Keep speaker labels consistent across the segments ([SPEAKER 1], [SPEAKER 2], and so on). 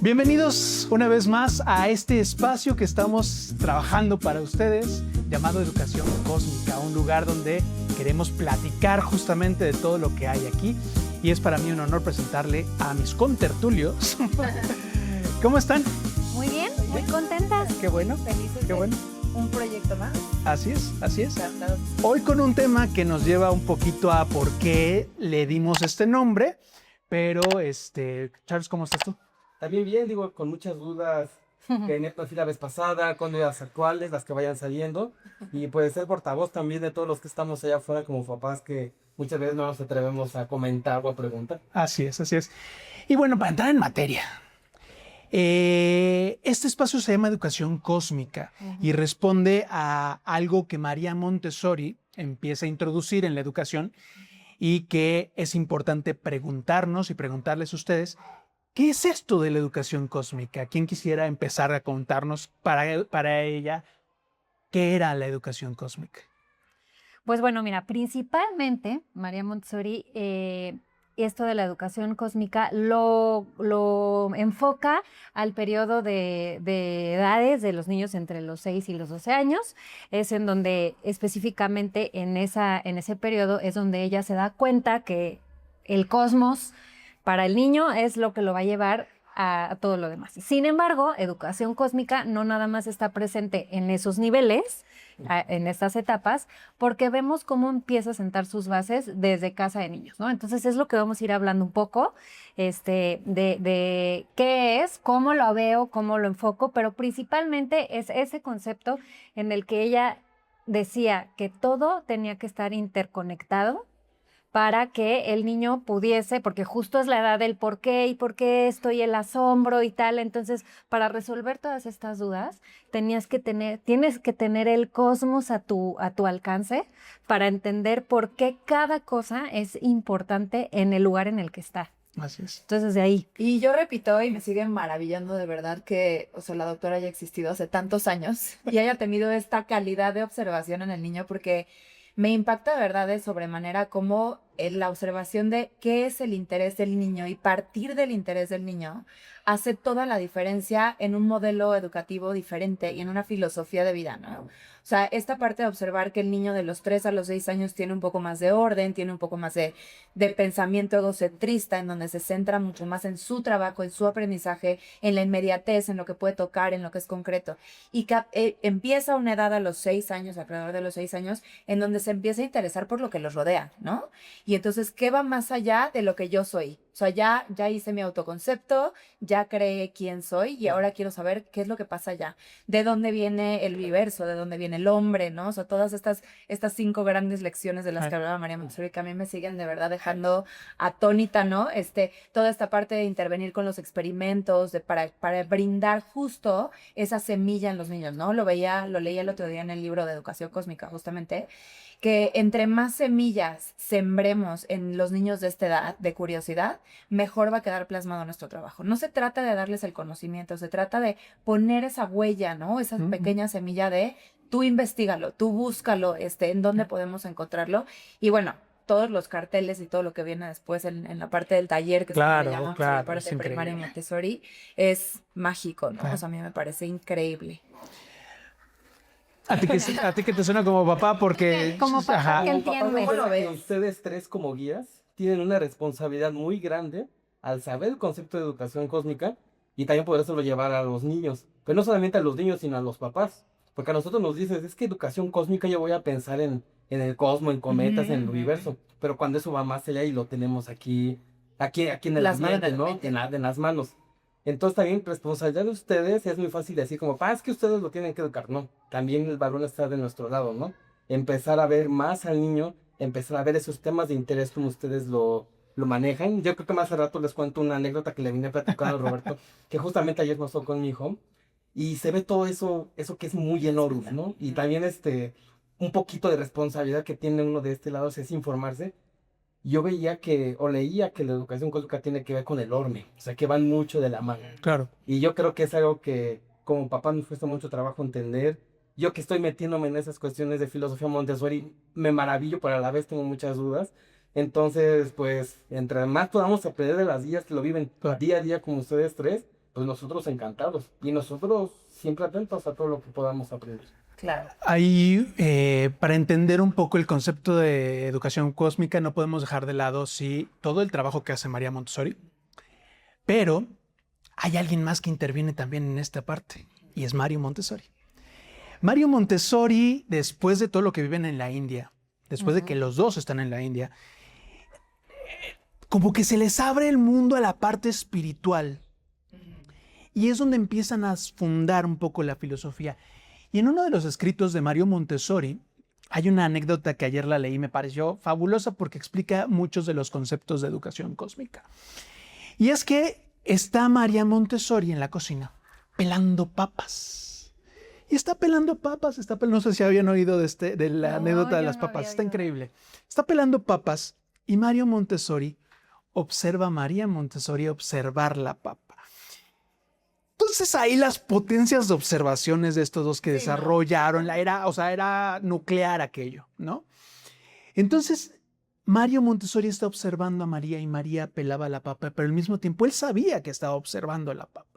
[SPEAKER 1] Bienvenidos una vez más a este espacio que estamos trabajando para ustedes, llamado Educación Cósmica, un lugar donde queremos platicar justamente de todo lo que hay aquí. Y es para mí un honor presentarle a mis contertulios. ¿Cómo están?
[SPEAKER 2] Muy bien, muy contentas.
[SPEAKER 1] Qué bueno,
[SPEAKER 2] Felices
[SPEAKER 1] qué bueno.
[SPEAKER 2] Un proyecto más.
[SPEAKER 1] Así es, así es.
[SPEAKER 2] Encantados.
[SPEAKER 1] Hoy con un tema que nos lleva un poquito a por qué le dimos este nombre, pero Charles, ¿cómo estás tú?
[SPEAKER 3] También bien, digo, con muchas dudas que neta sí la vez pasada, con dudas actuales, las que vayan saliendo, y pues ser portavoz también de todos los que estamos allá afuera como papás que muchas veces no nos atrevemos a comentar o a preguntar.
[SPEAKER 1] Así es, así es. Y bueno, para entrar en materia, este espacio se llama Educación Cósmica y responde a algo que María Montessori empieza a introducir en la educación y que es importante preguntarnos y preguntarles a ustedes, ¿qué es esto de la educación cósmica? ¿Quién quisiera empezar a contarnos para ella qué era la educación cósmica?
[SPEAKER 2] Pues bueno, mira, principalmente María Montessori, esto de la educación cósmica lo enfoca al periodo de edades de los niños entre los 6 y los 12 años. Es en donde específicamente en ese periodo es donde ella se da cuenta que el cosmos para el niño es lo que lo va a llevar a todo lo demás. Sin embargo, educación cósmica no nada más está presente en esos niveles, en estas etapas, porque vemos cómo empieza a sentar sus bases desde casa de niños, ¿no? Entonces es lo que vamos a ir hablando un poco, de qué es, cómo lo veo, cómo lo enfoco, pero principalmente es ese concepto en el que ella decía que todo tenía que estar interconectado para que el niño pudiese, porque justo es la edad del por qué y por qué esto y el asombro y tal. Entonces, para resolver todas estas dudas, tienes que tener el cosmos a tu alcance para entender por qué cada cosa es importante en el lugar en el que está.
[SPEAKER 1] Así es.
[SPEAKER 2] Entonces, de ahí.
[SPEAKER 4] Y yo repito, y me sigue maravillando de verdad que, o sea, la doctora haya existido hace tantos años y haya tenido esta calidad de observación en el niño, porque me impacta de verdad de sobremanera cómo la observación de qué es el interés del niño y partir del interés del niño hace toda la diferencia en un modelo educativo diferente y en una filosofía de vida, ¿no? O sea, esta parte de observar que el niño de los 3 a los 6 años tiene un poco más de orden, tiene un poco más de pensamiento egocentrista, en donde se centra mucho más en su trabajo, en su aprendizaje, en la inmediatez, en lo que puede tocar, en lo que es concreto. Y que empieza una edad a los 6 años, alrededor de los 6 años, en donde se empieza a interesar por lo que los rodea, ¿no? Y entonces, ¿qué va más allá de lo que yo soy? O sea, ya hice mi autoconcepto, ya creé quién soy y ahora quiero saber qué es lo que pasa allá. ¿De dónde viene el universo? ¿De dónde viene el hombre? ¿No? O sea, todas estas 5 grandes lecciones de las que hablaba María Montessori, que a mí me siguen de verdad dejando atónita, ¿no? Toda esta parte de intervenir con los experimentos, para brindar justo esa semilla en los niños, ¿no? Lo leía el otro día en el libro de Educación Cósmica, justamente, que entre más semillas sembremos en los niños de esta edad de curiosidad, mejor va a quedar plasmado nuestro trabajo. No se trata de darles el conocimiento, se trata de poner esa huella, ¿no? Esa pequeña semilla de tú investígalo, tú búscalo, en dónde podemos encontrarlo. Y bueno, todos los carteles y todo lo que viene después en la parte del taller, que
[SPEAKER 1] Claro,
[SPEAKER 4] se llama
[SPEAKER 1] claro,
[SPEAKER 4] la parte
[SPEAKER 1] es
[SPEAKER 4] de primaria
[SPEAKER 1] increíble.
[SPEAKER 4] Montessori, es mágico, ¿no?
[SPEAKER 1] Claro.
[SPEAKER 4] O sea, a mí me parece increíble.
[SPEAKER 1] A ti que te suena como papá porque...
[SPEAKER 2] Como papá
[SPEAKER 1] Ajá.
[SPEAKER 2] que
[SPEAKER 3] Como papá,
[SPEAKER 2] entiende.
[SPEAKER 3] ¿cómo lo
[SPEAKER 4] ves?
[SPEAKER 3] ven? Ustedes tres como guías tienen una responsabilidad muy grande al saber el concepto de educación cósmica y también podérselo llevar a los niños. Pero no solamente a los niños, sino a los papás. Porque a nosotros nos dices, es que educación cósmica yo voy a pensar en el cosmos, en cometas, en el universo. Pero cuando eso va más allá y lo tenemos aquí en el
[SPEAKER 4] Plasmado en
[SPEAKER 3] ambiente,
[SPEAKER 4] el
[SPEAKER 3] ¿no?
[SPEAKER 4] ambiente.
[SPEAKER 3] En las manos. Entonces también responsabilidad de ustedes, es muy fácil decir como, es que ustedes lo tienen que educar. No, también el balón está de nuestro lado, ¿no? Empezar a ver más al niño, empezar a ver esos temas de interés como ustedes lo manejan. Yo creo que más al rato les cuento una anécdota que le vine platicando a Roberto, que justamente ayer nos tocó con mi hijo, y se ve todo eso que es muy en Horus, ¿no? Y también un poquito de responsabilidad que tiene uno de este lado es informarse. Yo veía o leía que la educación cósmica tiene que ver con el orme, o sea, que van mucho de la mano.
[SPEAKER 1] Claro.
[SPEAKER 3] Y yo creo que es algo que como papá me cuesta mucho trabajo entender. Yo que estoy metiéndome en esas cuestiones de filosofía Montessori, me maravillo, pero a la vez tengo muchas dudas. Entonces, pues, entre más podamos aprender de las guías que lo viven
[SPEAKER 1] Claro.
[SPEAKER 3] día a día como ustedes tres, pues nosotros encantados y nosotros siempre atentos a todo lo que podamos aprender.
[SPEAKER 4] Claro.
[SPEAKER 1] Ahí, para entender un poco el concepto de educación cósmica, no podemos dejar de lado, sí, todo el trabajo que hace María Montessori, pero hay alguien más que interviene también en esta parte, y es Mario Montessori. Mario Montessori, después de todo lo que viven en la India, después de que los dos están en la India, como que se les abre el mundo a la parte espiritual. Y es donde empiezan a fundar un poco la filosofía. Y en uno de los escritos de Mario Montessori, hay una anécdota que ayer la leí, me pareció fabulosa porque explica muchos de los conceptos de educación cósmica. Y es que está María Montessori en la cocina, pelando papas. Y está pelando papas, no sé si habían oído de la anécdota de las papas, está increíble. Está pelando papas y Mario Montessori observa a María Montessori observar la papa. Entonces ahí las potencias de observaciones de estos dos que desarrollaron, era nuclear aquello, ¿no? Entonces Mario Montessori está observando a María y María pelaba la papa, pero al mismo tiempo él sabía que estaba observando la papa.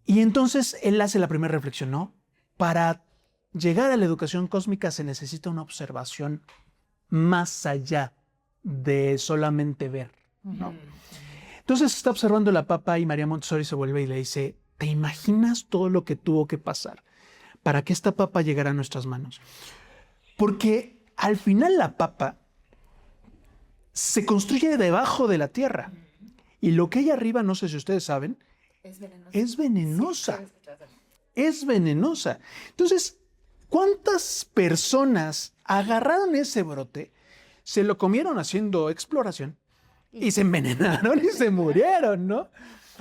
[SPEAKER 1] Y entonces él hace la primera reflexión, ¿no? Para llegar a la educación cósmica se necesita una observación más allá de solamente ver, ¿no? Entonces está observando la papa y María Montessori se vuelve y le dice, ¿te imaginas todo lo que tuvo que pasar para que esta papa llegara a nuestras manos? Porque al final la papa se construye debajo de la tierra y lo que hay arriba, no sé si ustedes saben, es venenosa. Es venenosa. Entonces, ¿cuántas personas agarraron ese brote, se lo comieron haciendo exploración y se envenenaron y se murieron, ¿no?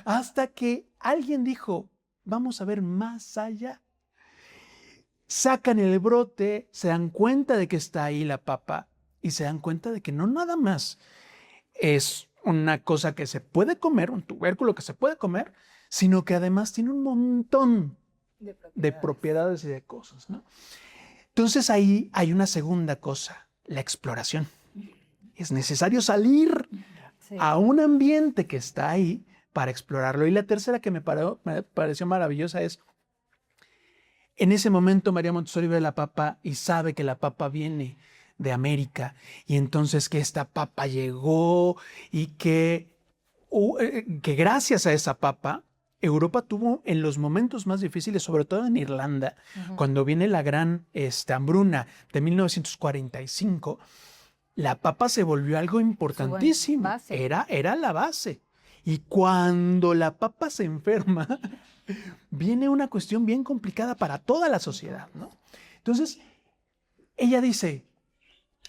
[SPEAKER 1] Hasta que alguien dijo, vamos a ver más allá. Sacan el brote, se dan cuenta de que está ahí la papa y se dan cuenta de que no nada más es una cosa que se puede comer, un tubérculo que se puede comer, sino que además tiene un montón de propiedades y de cosas, ¿no? Entonces ahí hay una segunda cosa, la exploración. Es necesario salir a un ambiente que está ahí para explorarlo. Y la tercera que me pareció maravillosa es, en ese momento María Montessori ve la papa y sabe que la papa viene de América y entonces que esta papa llegó y que gracias a esa papa Europa tuvo en los momentos más difíciles, sobre todo en Irlanda, cuando viene la gran hambruna de 1945, la papa se volvió algo importantísimo. Era la base. Y cuando la papa se enferma, viene una cuestión bien complicada para toda la sociedad, ¿no? Entonces, ella dice,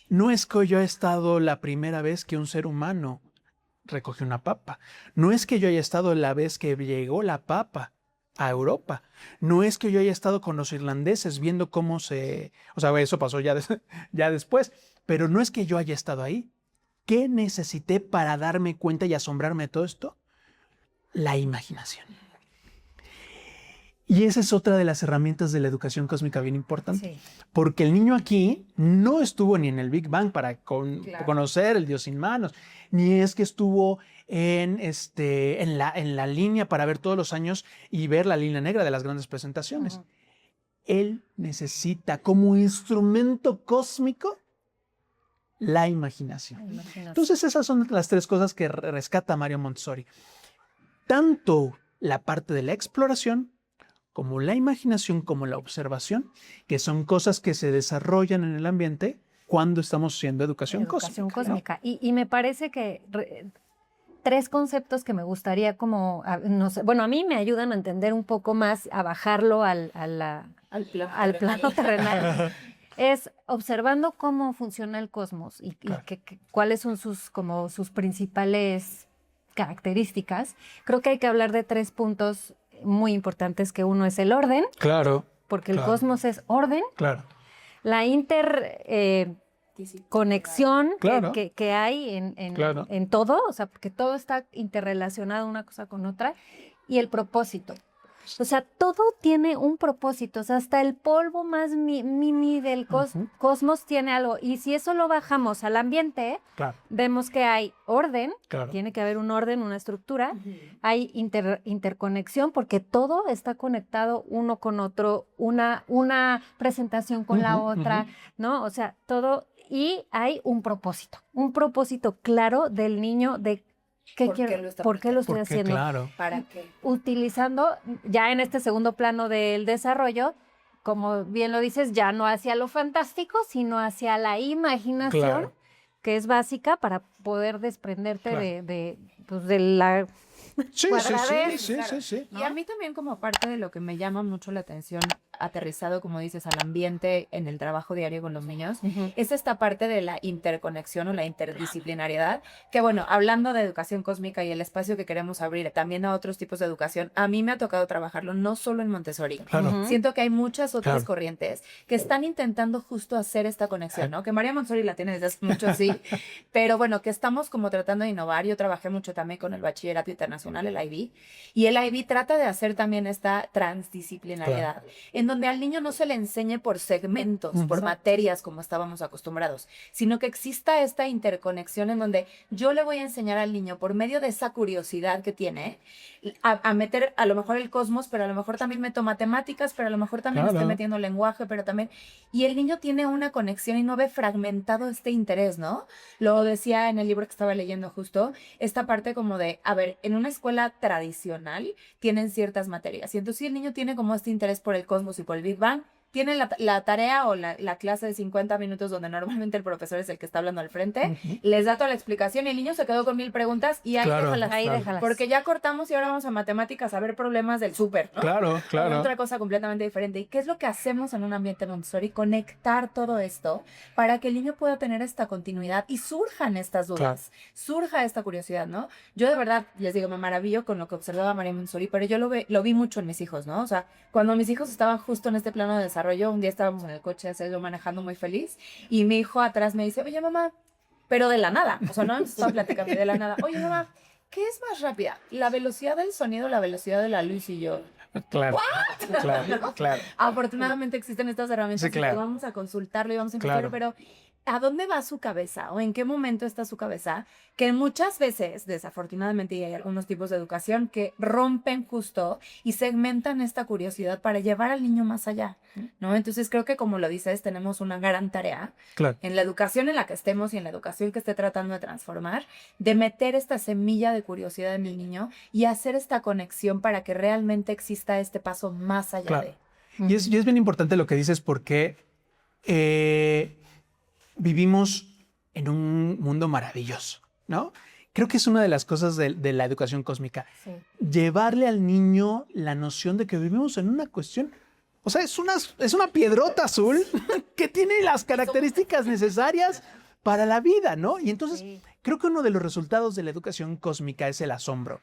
[SPEAKER 1] no es que yo haya estado la primera vez que un ser humano recogió una papa. No es que yo haya estado la vez que llegó la papa a Europa. No es que yo haya estado con los irlandeses viendo cómo se... O sea, eso pasó ya después. Pero no es que yo haya estado ahí. ¿Qué necesité para darme cuenta y asombrarme de todo esto? La imaginación. Y esa es otra de las herramientas de la educación cósmica bien importante. Sí. Porque el niño aquí no estuvo ni en el Big Bang para conocer el Dios sin manos, ni es que estuvo en la línea para ver todos los años y ver la línea negra de las grandes presentaciones. Él necesita como instrumento cósmico la imaginación. Entonces esas son las tres cosas que rescata Mario Montessori. Tanto la parte de la exploración, como la imaginación, como la observación, que son cosas que se desarrollan en el ambiente cuando estamos haciendo educación cósmica.
[SPEAKER 2] ¿No? Y me parece que tres conceptos que me gustaría como, no sé, bueno, a mí me ayudan a entender un poco más, a bajarlo al plano terrenal. Es observando cómo funciona el cosmos y cuáles son sus principales características. Creo que hay que hablar de 3 puntos muy importantes, que uno es el orden.
[SPEAKER 1] Claro.
[SPEAKER 2] Porque el cosmos es orden.
[SPEAKER 1] Claro.
[SPEAKER 2] La conexión que hay en todo, o sea, porque todo está interrelacionado una cosa con otra. Y el propósito. O sea, todo tiene un propósito. O sea, hasta el polvo más mini del cosmos tiene algo. Y si eso lo bajamos al ambiente,
[SPEAKER 1] Claro,
[SPEAKER 2] vemos que hay orden,
[SPEAKER 1] claro.
[SPEAKER 2] tiene que haber un orden, una estructura, hay interconexión porque todo está conectado uno con otro, una presentación con la otra, ¿no? O sea, todo, y hay un propósito claro del niño de qué
[SPEAKER 4] ¿Por qué
[SPEAKER 2] quiero,
[SPEAKER 4] lo está
[SPEAKER 2] por qué lo estoy
[SPEAKER 1] Porque,
[SPEAKER 2] haciendo.
[SPEAKER 1] claro.
[SPEAKER 4] ¿Para qué?
[SPEAKER 2] Utilizando ya en este segundo plano del desarrollo, como bien lo dices, ya no hacia lo fantástico, sino hacia la imaginación,
[SPEAKER 1] Claro.
[SPEAKER 2] que es básica para poder desprenderte
[SPEAKER 1] Claro.
[SPEAKER 2] pues, de la
[SPEAKER 1] Sí,
[SPEAKER 2] cuadradez,
[SPEAKER 1] sí,
[SPEAKER 4] claro.
[SPEAKER 1] sí, sí.
[SPEAKER 4] Y a mí también como parte de lo que me llama mucho la atención, aterrizado, como dices, al ambiente en el trabajo diario con los niños, es esta parte de la interconexión o la interdisciplinariedad, que bueno, hablando de educación cósmica y el espacio que queremos abrir también a otros tipos de educación, a mí me ha tocado trabajarlo no solo en Montessori.
[SPEAKER 1] Claro.
[SPEAKER 4] Siento que hay muchas otras
[SPEAKER 1] Claro.
[SPEAKER 4] corrientes que están intentando justo hacer esta conexión, ¿no? Que María Montessori la tiene desde hace mucho, sí, pero bueno, que estamos como tratando de innovar. Yo trabajé mucho también con el bachillerato internacional, el IB, y el IB trata de hacer también esta transdisciplinariedad, en donde al niño no se le enseñe por segmentos, por materias como estábamos acostumbrados, sino que exista esta interconexión en donde yo le voy a enseñar al niño por medio de esa curiosidad que tiene a meter a lo mejor el cosmos, pero a lo mejor también meto matemáticas, pero a lo mejor también
[SPEAKER 1] Claro.
[SPEAKER 4] estoy metiendo lenguaje, pero también... Y el niño tiene una conexión y no ve fragmentado este interés, ¿no? Lo decía en el libro que estaba leyendo justo, esta parte como de, a ver, en una escuela tradicional tienen ciertas materias, y entonces si el niño tiene como este interés por el cosmos y por el Big Bang, tiene la tarea o la clase de 50 minutos donde normalmente el profesor es el que está hablando al frente, les da toda la explicación y el niño se quedó con 1000 preguntas y ahí
[SPEAKER 1] Claro,
[SPEAKER 4] déjalas.
[SPEAKER 2] Ahí
[SPEAKER 1] claro.
[SPEAKER 2] déjalas.
[SPEAKER 4] Porque ya cortamos y ahora vamos a matemáticas a ver problemas del súper, ¿no?
[SPEAKER 1] Claro, claro.
[SPEAKER 4] Otra cosa completamente diferente. ¿Y qué es lo que hacemos en un ambiente Montessori? Conectar todo esto para que el niño pueda tener esta continuidad y surjan estas dudas, surja esta curiosidad, ¿no? Yo de verdad, les digo, me maravillo con lo que observaba María Montessori, pero yo lo vi mucho en mis hijos, ¿no? O sea, cuando mis hijos estaban justo en este plano de desarrollo, un día estábamos en el coche, yo manejando muy feliz, y mi hijo atrás me dice, oye, mamá, pero de la nada, o sea, no estaba platicando de la nada, oye, mamá, ¿qué es más rápida? ¿La velocidad del sonido o la velocidad de la luz? Y yo,
[SPEAKER 1] Claro. Claro, claro.
[SPEAKER 4] afortunadamente existen estas herramientas
[SPEAKER 1] Sí, claro.
[SPEAKER 4] y vamos a consultarlo y vamos a investigarlo,
[SPEAKER 1] Claro.
[SPEAKER 4] pero ¿a dónde va su cabeza o en qué momento está su cabeza? Que muchas veces, desafortunadamente, y hay algunos tipos de educación que rompen justo y segmentan esta curiosidad para llevar al niño más allá, ¿no? Entonces creo que, como lo dices, tenemos una gran tarea
[SPEAKER 1] Claro.
[SPEAKER 4] en la educación en la que estemos y en la educación que esté tratando de transformar, de meter esta semilla de curiosidad en el niño y hacer esta conexión para que realmente exista este paso más allá
[SPEAKER 1] Claro.
[SPEAKER 4] de...
[SPEAKER 1] Y es bien importante lo que dices porque vivimos en un mundo maravilloso, ¿no? Creo que es una de las cosas de la educación cósmica.
[SPEAKER 2] Sí.
[SPEAKER 1] Llevarle al niño la noción de que vivimos en una cuestión, o sea, es una piedrota azul que tiene las características necesarias para la vida, ¿no? Y entonces
[SPEAKER 2] Sí.
[SPEAKER 1] creo que uno de los resultados de la educación cósmica es el asombro.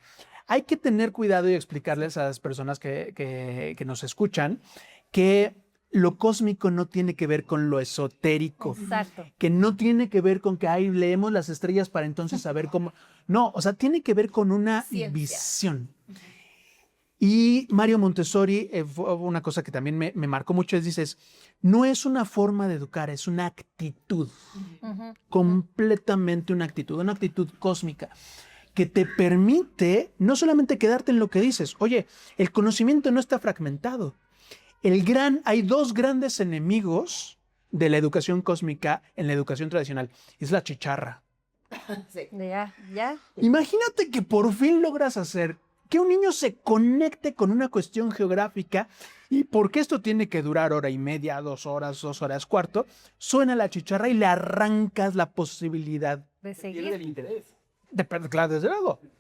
[SPEAKER 1] Hay que tener cuidado y explicarles a las personas que nos escuchan que lo cósmico no tiene que ver con lo esotérico,
[SPEAKER 2] Exacto.
[SPEAKER 1] que no tiene que ver con que ahí leemos las estrellas para entonces saber cómo. No, o sea, tiene que ver con una
[SPEAKER 4] Ciencia.
[SPEAKER 1] visión. Y Mario Montessori, fue una cosa que también me marcó mucho, es dices, no es una forma de educar, es una actitud, completamente una actitud cósmica, que te permite no solamente quedarte en lo que dices, oye, el conocimiento no está fragmentado. Hay dos grandes enemigos de la educación cósmica en la educación tradicional. Es la chicharra.
[SPEAKER 4] Sí.
[SPEAKER 2] Ya.
[SPEAKER 1] Imagínate que por fin logras hacer que un niño se conecte con una cuestión geográfica y porque esto tiene que durar 1:30, 2 horas, 2 horas cuarto, suena la chicharra y le arrancas la posibilidad.
[SPEAKER 2] De
[SPEAKER 3] Pierde el
[SPEAKER 2] seguir.
[SPEAKER 3] interés.
[SPEAKER 1] Claro,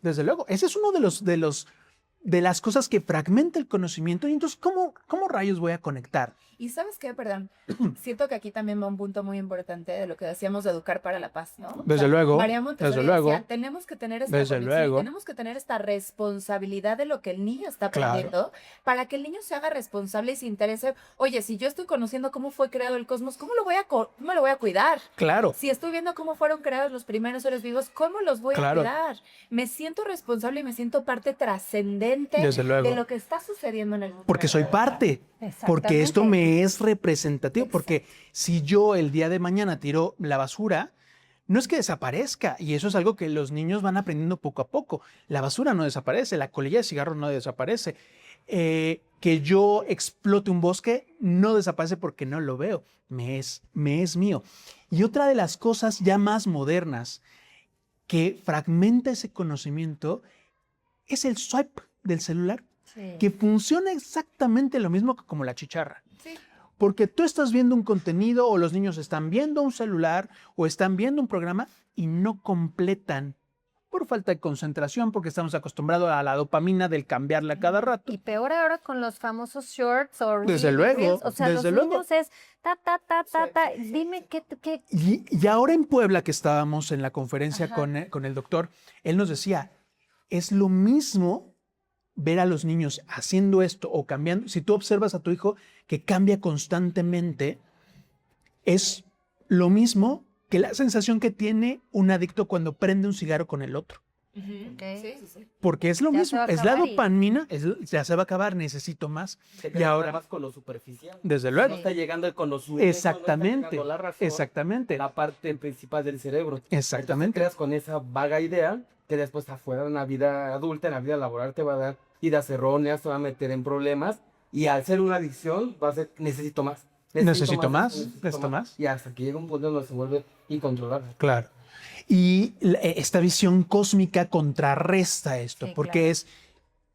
[SPEAKER 1] desde luego. Ese es uno de las cosas que fragmenta el conocimiento. Y entonces, ¿cómo rayos voy a conectar?
[SPEAKER 4] Y ¿sabes qué? Perdón, siento que aquí también va un punto muy importante de lo que decíamos de educar para la paz, ¿no?
[SPEAKER 1] Desde luego,
[SPEAKER 4] María Montessori
[SPEAKER 1] desde luego.
[SPEAKER 4] decía, tenemos que tener esta
[SPEAKER 1] Desde
[SPEAKER 4] conexión,
[SPEAKER 1] luego.
[SPEAKER 4] tenemos que tener esta responsabilidad de lo que el niño está
[SPEAKER 1] Claro.
[SPEAKER 4] aprendiendo para que el niño se haga responsable y se interese. Oye, si yo estoy conociendo cómo fue creado el cosmos, ¿cómo lo voy a cuidar?
[SPEAKER 1] Claro.
[SPEAKER 4] Si estoy viendo cómo fueron creados los primeros seres vivos, ¿cómo los voy a
[SPEAKER 1] Claro.
[SPEAKER 4] cuidar? Me siento responsable y me siento parte trascendente referente
[SPEAKER 1] Desde luego.
[SPEAKER 4] de lo que está sucediendo en el mundo.
[SPEAKER 1] Porque soy parte, porque esto me es representativo, porque si yo el día de mañana tiro la basura, no es que desaparezca, y eso es algo que los niños van aprendiendo poco a poco. La basura no desaparece, la colilla de cigarro no desaparece. Que yo explote un bosque no desaparece porque no lo veo, me es mío. Y otra de las cosas ya más modernas que fragmenta ese conocimiento es el swipe del celular, que funciona exactamente lo mismo que como la chicharra.
[SPEAKER 4] Sí.
[SPEAKER 1] Porque tú estás viendo un contenido o los niños están viendo un celular o están viendo un programa y no completan por falta de concentración, porque estamos acostumbrados a la dopamina del cambiarla a cada rato.
[SPEAKER 2] Y peor ahora con los famosos shorts o
[SPEAKER 1] Desde
[SPEAKER 2] reels,
[SPEAKER 1] luego,
[SPEAKER 2] o sea,
[SPEAKER 1] desde
[SPEAKER 2] los
[SPEAKER 1] luego.
[SPEAKER 2] niños es dime qué
[SPEAKER 1] Y ahora en Puebla, que estábamos en la conferencia
[SPEAKER 4] Ajá.
[SPEAKER 1] con el doctor, él nos decía, es lo mismo ver a los niños haciendo esto o cambiando. Si tú observas a tu hijo que cambia constantemente, es lo mismo que la sensación que tiene un adicto cuando prende un cigarro con el otro.
[SPEAKER 4] Ujú.
[SPEAKER 2] Ok.
[SPEAKER 4] Sí, sí, sí.
[SPEAKER 1] Porque es lo
[SPEAKER 2] Ya se
[SPEAKER 1] mismo,
[SPEAKER 2] va a
[SPEAKER 1] es la
[SPEAKER 2] acabar y-
[SPEAKER 1] dopamina, ya se va a acabar, necesito más.
[SPEAKER 3] Se
[SPEAKER 1] Y
[SPEAKER 3] queda
[SPEAKER 1] ahora,
[SPEAKER 3] nada más con lo superficial.
[SPEAKER 1] desde
[SPEAKER 3] No
[SPEAKER 1] luego,
[SPEAKER 3] está llegando el conocimiento,
[SPEAKER 1] exactamente,
[SPEAKER 3] no está llegando la razón,
[SPEAKER 1] exactamente,
[SPEAKER 3] la parte principal del cerebro.
[SPEAKER 1] exactamente.
[SPEAKER 3] Entonces te quedas con esa vaga idea que después afuera en la vida adulta, en la vida laboral, te va a dar ideas erróneas, te va a meter en problemas. Y al ser una adicción, va a ser, necesito más.
[SPEAKER 1] Necesito más.
[SPEAKER 3] Y hasta que llega un punto donde se vuelve incontrolable.
[SPEAKER 1] Claro. Y esta visión cósmica contrarresta esto,
[SPEAKER 2] Sí,
[SPEAKER 1] porque
[SPEAKER 2] claro.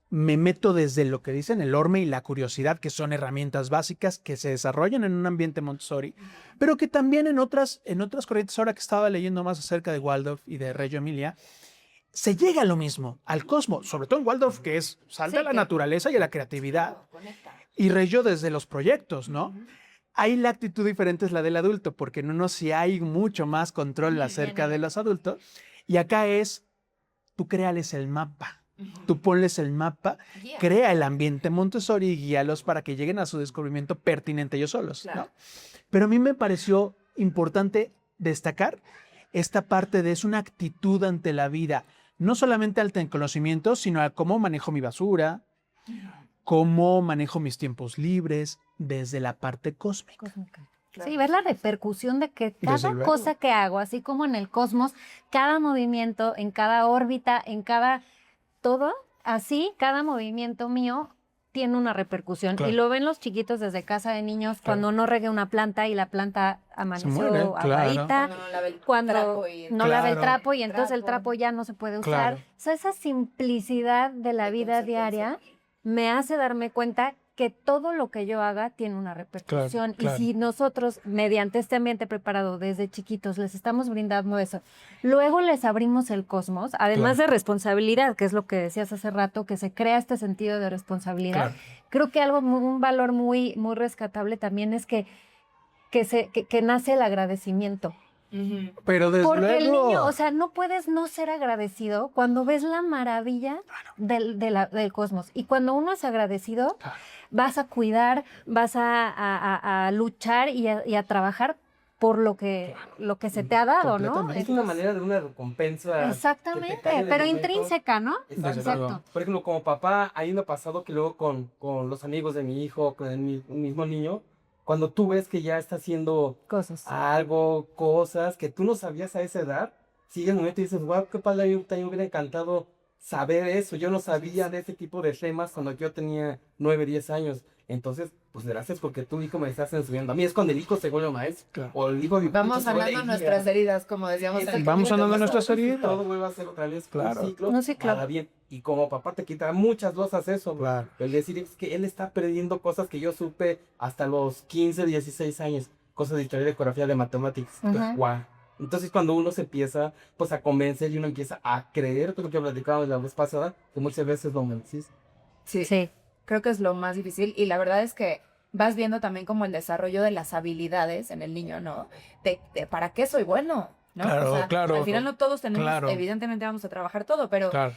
[SPEAKER 1] me meto desde lo que dicen el horme y la curiosidad, que son herramientas básicas que se desarrollan en un ambiente Montessori, pero que también en otras corrientes, ahora que estaba leyendo más acerca de Waldorf y de Reggio Emilia, se llega a lo mismo, al cosmos, sobre todo en Waldorf, que es salta
[SPEAKER 2] Sí,
[SPEAKER 1] a la
[SPEAKER 2] que-
[SPEAKER 1] naturaleza y a la creatividad,
[SPEAKER 4] Conecta.
[SPEAKER 1] y Reggio desde los proyectos, ¿no? Ahí la actitud diferente es la del adulto, porque en uno sí hay mucho más control acerca de los adultos, y acá es, tú créales el mapa, tú ponles el mapa,
[SPEAKER 4] Guía.
[SPEAKER 1] crea el ambiente Montessori y guíalos para que lleguen a su descubrimiento pertinente ellos solos,
[SPEAKER 4] Claro.
[SPEAKER 1] ¿no? Pero a mí me pareció importante destacar esta parte de es una actitud ante la vida, no solamente ante el conocimiento, sino a cómo manejo mi basura, cómo manejo mis tiempos libres desde la parte cósmica.
[SPEAKER 2] cósmica.
[SPEAKER 4] Claro.
[SPEAKER 2] Sí, ver la repercusión de que
[SPEAKER 1] Desde
[SPEAKER 2] cada
[SPEAKER 1] luego.
[SPEAKER 2] cosa que hago, así como en el cosmos, cada movimiento, en cada órbita, en cada todo, así cada movimiento mío tiene una repercusión.
[SPEAKER 1] Claro.
[SPEAKER 2] Y lo ven los chiquitos desde casa de niños cuando no regué una planta y la planta amaneció
[SPEAKER 1] muere,
[SPEAKER 2] aguadita.
[SPEAKER 4] Cuando no lave el
[SPEAKER 2] Cuando
[SPEAKER 4] trapo y-
[SPEAKER 2] no lave el
[SPEAKER 1] Claro.
[SPEAKER 2] trapo y entonces el trapo ya no se puede usar.
[SPEAKER 1] Claro.
[SPEAKER 2] O sea, esa simplicidad de la
[SPEAKER 4] De
[SPEAKER 2] vida
[SPEAKER 4] consecuencia.
[SPEAKER 2] diaria me hace darme cuenta que todo lo que yo haga tiene una repercusión.
[SPEAKER 1] claro.
[SPEAKER 2] Y si nosotros, mediante este ambiente preparado desde chiquitos, les estamos brindando eso, luego les abrimos el cosmos, además
[SPEAKER 1] Claro.
[SPEAKER 2] de responsabilidad, que es lo que decías hace rato, que se crea este sentido de responsabilidad.
[SPEAKER 1] Claro.
[SPEAKER 2] Creo que un valor muy, muy rescatable también es que nace el agradecimiento.
[SPEAKER 4] Ujú.
[SPEAKER 1] Pero desde
[SPEAKER 2] Porque el
[SPEAKER 1] luego,
[SPEAKER 2] niño, o sea, no puedes no ser agradecido cuando ves la maravilla del cosmos. Y cuando uno es agradecido,
[SPEAKER 1] Claro.
[SPEAKER 2] vas a cuidar, vas a luchar y a trabajar por lo que se te ha dado, ¿no?
[SPEAKER 1] Completamente.
[SPEAKER 3] Es una manera de una recompensa.
[SPEAKER 2] Exactamente,
[SPEAKER 3] que te cae en el
[SPEAKER 2] pero
[SPEAKER 3] momento.
[SPEAKER 2] intrínseca, ¿no?
[SPEAKER 1] Desde
[SPEAKER 3] Exacto.
[SPEAKER 1] luego.
[SPEAKER 3] Por ejemplo, como papá, a mí me ha pasado que luego con los amigos de mi hijo, con el mismo niño, cuando tú ves que ya está haciendo
[SPEAKER 2] Cosas.
[SPEAKER 3] algo, cosas que tú no sabías a esa edad, sigue el momento y dices, wow, qué padre, a mí me hubiera encantado saber eso. Yo no sabía de ese tipo de temas cuando yo tenía 9, 10 años. Entonces, pues gracias porque tu hijo me estás enseñando. A mí es cuando el hijo se vuelve maestro.
[SPEAKER 1] Claro.
[SPEAKER 3] O el hijo
[SPEAKER 4] Vamos
[SPEAKER 3] se vuelve
[SPEAKER 4] sanando
[SPEAKER 3] guía.
[SPEAKER 4] nuestras heridas, como decíamos.
[SPEAKER 3] Exacto.
[SPEAKER 1] Vamos sanando
[SPEAKER 3] Entonces,
[SPEAKER 1] nuestras heridas.
[SPEAKER 3] Todo vuelve a ser otra vez
[SPEAKER 1] Claro.
[SPEAKER 3] un ciclo.
[SPEAKER 2] No, sí, claro.
[SPEAKER 3] Para bien. Y como papá te quita muchas cosas eso.
[SPEAKER 1] Claro.
[SPEAKER 3] El decir es que él está aprendiendo cosas que yo supe hasta los 15, 16 años. Cosas de historia, de geografía, de matemáticas.
[SPEAKER 2] Ujú.
[SPEAKER 3] Guau. Entonces cuando uno se empieza pues a convencer y uno empieza a creer, todo lo que platicábamos la vez pasada, que muchas veces lo mencionas.
[SPEAKER 4] Sí,
[SPEAKER 2] Sí.
[SPEAKER 4] creo que es lo más difícil. Y la verdad es que vas viendo también como el desarrollo de las habilidades en el niño, ¿no? De para qué soy bueno, ¿no?
[SPEAKER 1] Claro, claro.
[SPEAKER 4] Al final no todos tenemos,
[SPEAKER 1] Claro.
[SPEAKER 4] evidentemente vamos a trabajar todo, pero
[SPEAKER 1] Claro.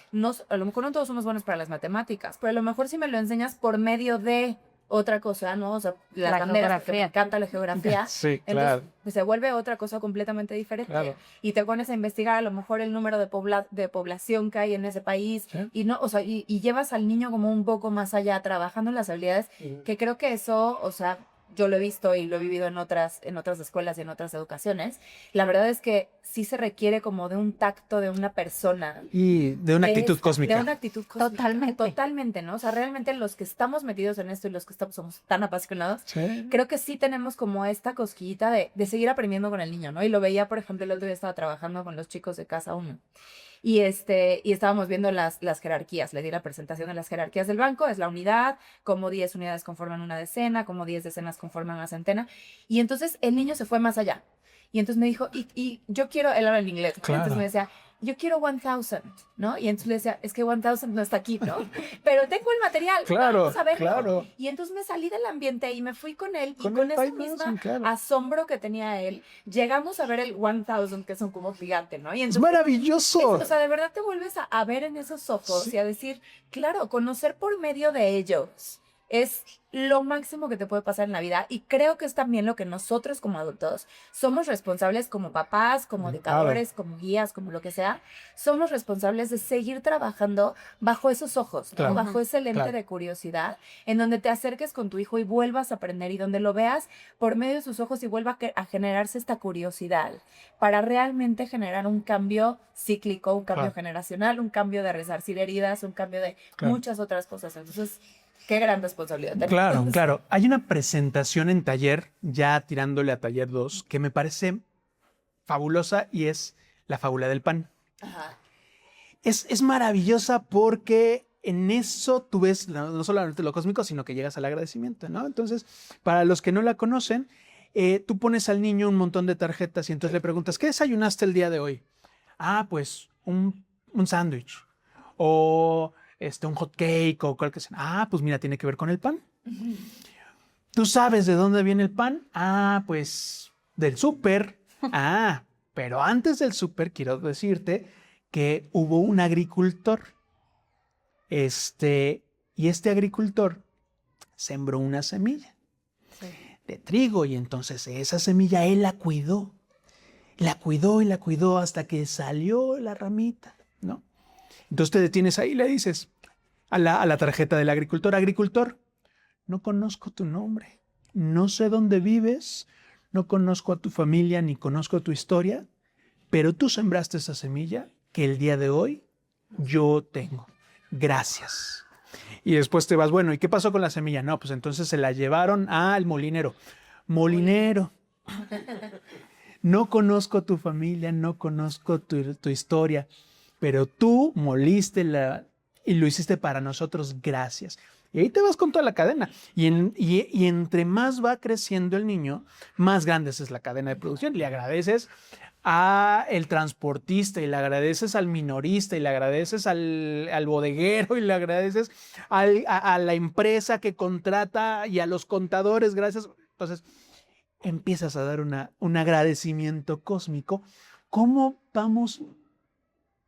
[SPEAKER 4] a lo mejor no todos somos buenos para las matemáticas, pero a lo mejor si me lo enseñas por medio de otra cosa, ¿no? O sea, las
[SPEAKER 2] La
[SPEAKER 4] banderas, porque me
[SPEAKER 2] geografía.
[SPEAKER 4] encanta la geografía.
[SPEAKER 1] Sí, claro.
[SPEAKER 4] Entonces, se vuelve otra cosa completamente diferente.
[SPEAKER 3] Claro.
[SPEAKER 4] Y te pones a investigar a lo mejor el número de, de población que hay en ese país.
[SPEAKER 1] Sí.
[SPEAKER 4] Y no, o sea, y llevas al niño como un poco más allá, trabajando en las habilidades, que creo que eso, o sea, yo lo he visto y lo he vivido en otras escuelas y en otras educaciones. La verdad es que sí se requiere como de un tacto de una persona.
[SPEAKER 1] Y de una actitud cósmica.
[SPEAKER 4] De una actitud cósmica.
[SPEAKER 2] Totalmente.
[SPEAKER 4] Totalmente, ¿no? O sea, realmente los que estamos metidos en esto y los que somos tan apasionados,
[SPEAKER 1] Sí.
[SPEAKER 4] creo que sí tenemos como esta cosquillita de seguir aprendiendo con el niño, ¿no? Y lo veía, por ejemplo, el otro día estaba trabajando con los chicos de Casa 1. Y estábamos viendo las jerarquías. Le di la presentación de las jerarquías del banco. Es la unidad, cómo 10 unidades conforman una decena, cómo 10 decenas conforman una centena. Y entonces el niño se fue más allá. Y entonces me dijo, y yo quiero, él habla en inglés, ¿no?
[SPEAKER 1] Claro.
[SPEAKER 4] Entonces me decía, yo quiero 1000, ¿no? Y entonces le decía, es que 1000 no está aquí, ¿no? Pero tengo el material,
[SPEAKER 1] Claro,
[SPEAKER 4] vamos a verlo.
[SPEAKER 1] claro.
[SPEAKER 4] Y entonces me salí del ambiente y me fui con él,
[SPEAKER 1] Con
[SPEAKER 4] y con
[SPEAKER 1] el
[SPEAKER 4] ese
[SPEAKER 1] 5000,
[SPEAKER 4] mismo
[SPEAKER 1] claro.
[SPEAKER 4] asombro que tenía él, llegamos a ver el 1000, que es un cubo gigante, ¿no? Y
[SPEAKER 1] Es
[SPEAKER 4] entonces,
[SPEAKER 1] maravilloso.
[SPEAKER 4] o sea, de verdad te vuelves a ver en esos ojos
[SPEAKER 1] Sí.
[SPEAKER 4] y a decir, claro, conocer por medio de ellos es lo máximo que te puede pasar en la vida, y creo que es también lo que nosotros como adultos somos responsables, como papás, como educadores, como guías, como lo que sea, somos responsables de seguir trabajando bajo esos ojos, ¿no?
[SPEAKER 1] Claro.
[SPEAKER 4] Bajo ese lente
[SPEAKER 1] Claro.
[SPEAKER 4] de curiosidad, en donde te acerques con tu hijo y vuelvas a aprender, y donde lo veas por medio de sus ojos y vuelva a generarse esta curiosidad para realmente generar un cambio cíclico, un cambio
[SPEAKER 1] Claro.
[SPEAKER 4] generacional, un cambio de resarcir heridas, un cambio de
[SPEAKER 1] Claro.
[SPEAKER 4] muchas otras cosas. Entonces, qué gran responsabilidad tenemos.
[SPEAKER 1] Claro, claro. Hay una presentación en taller, ya tirándole a taller 2, que me parece fabulosa, y es la fábula del pan.
[SPEAKER 4] Ajá.
[SPEAKER 1] Es maravillosa porque en eso tú ves no solamente lo cósmico, sino que llegas al agradecimiento, ¿no? Entonces, para los que no la conocen, tú pones al niño un montón de tarjetas y entonces le preguntas, ¿qué desayunaste el día de hoy? Ah, pues un sándwich. O un hot cake o cualquier cosa. Ah, pues mira, tiene que ver con el pan. ¿Tú sabes de dónde viene el pan? Ah, pues del súper. Ah, pero antes del súper quiero decirte que hubo un agricultor. Y este agricultor sembró una semilla de trigo, y entonces esa semilla él la cuidó. La cuidó y la cuidó hasta que salió la ramita, ¿no? Entonces te detienes ahí y le dices a la tarjeta del agricultor, agricultor, no conozco tu nombre, no sé dónde vives, no conozco a tu familia ni conozco tu historia, pero tú sembraste esa semilla que el día de hoy yo tengo. Gracias. Y después te vas, bueno, ¿y qué pasó con la semilla? No, pues entonces se la llevaron al molinero. Molinero. No conozco tu familia, no conozco tu historia, pero tú moliste y lo hiciste para nosotros, gracias. Y ahí te vas con toda la cadena. Y entre más va creciendo el niño, más grande es la cadena de producción. Le agradeces al transportista, y le agradeces al minorista, y le agradeces al bodeguero, y le agradeces a la empresa que contrata, y a los contadores, gracias. Entonces, empiezas a dar un agradecimiento cósmico. ¿Cómo vamos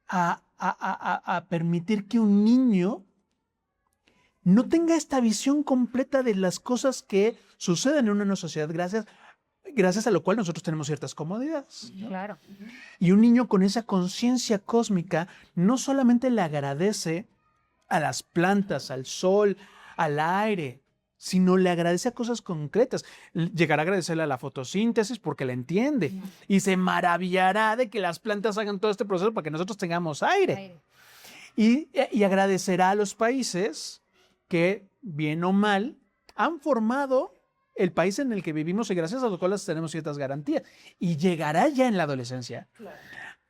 [SPEAKER 1] a permitir que un niño no tenga esta visión completa de las cosas que suceden en una sociedad gracias a lo cual nosotros tenemos ciertas comodidades, ¿no?
[SPEAKER 2] Claro.
[SPEAKER 1] Y un niño con esa conciencia cósmica no solamente le agradece a las plantas, al sol, al aire, sino le agradece a cosas concretas. Llegará a agradecerle a la fotosíntesis porque la entiende, y se maravillará de que las plantas hagan todo este proceso para que nosotros tengamos aire. Y agradecerá a los países que, bien o mal, han formado el país en el que vivimos, y gracias a los cuales tenemos ciertas garantías. Y llegará ya en la adolescencia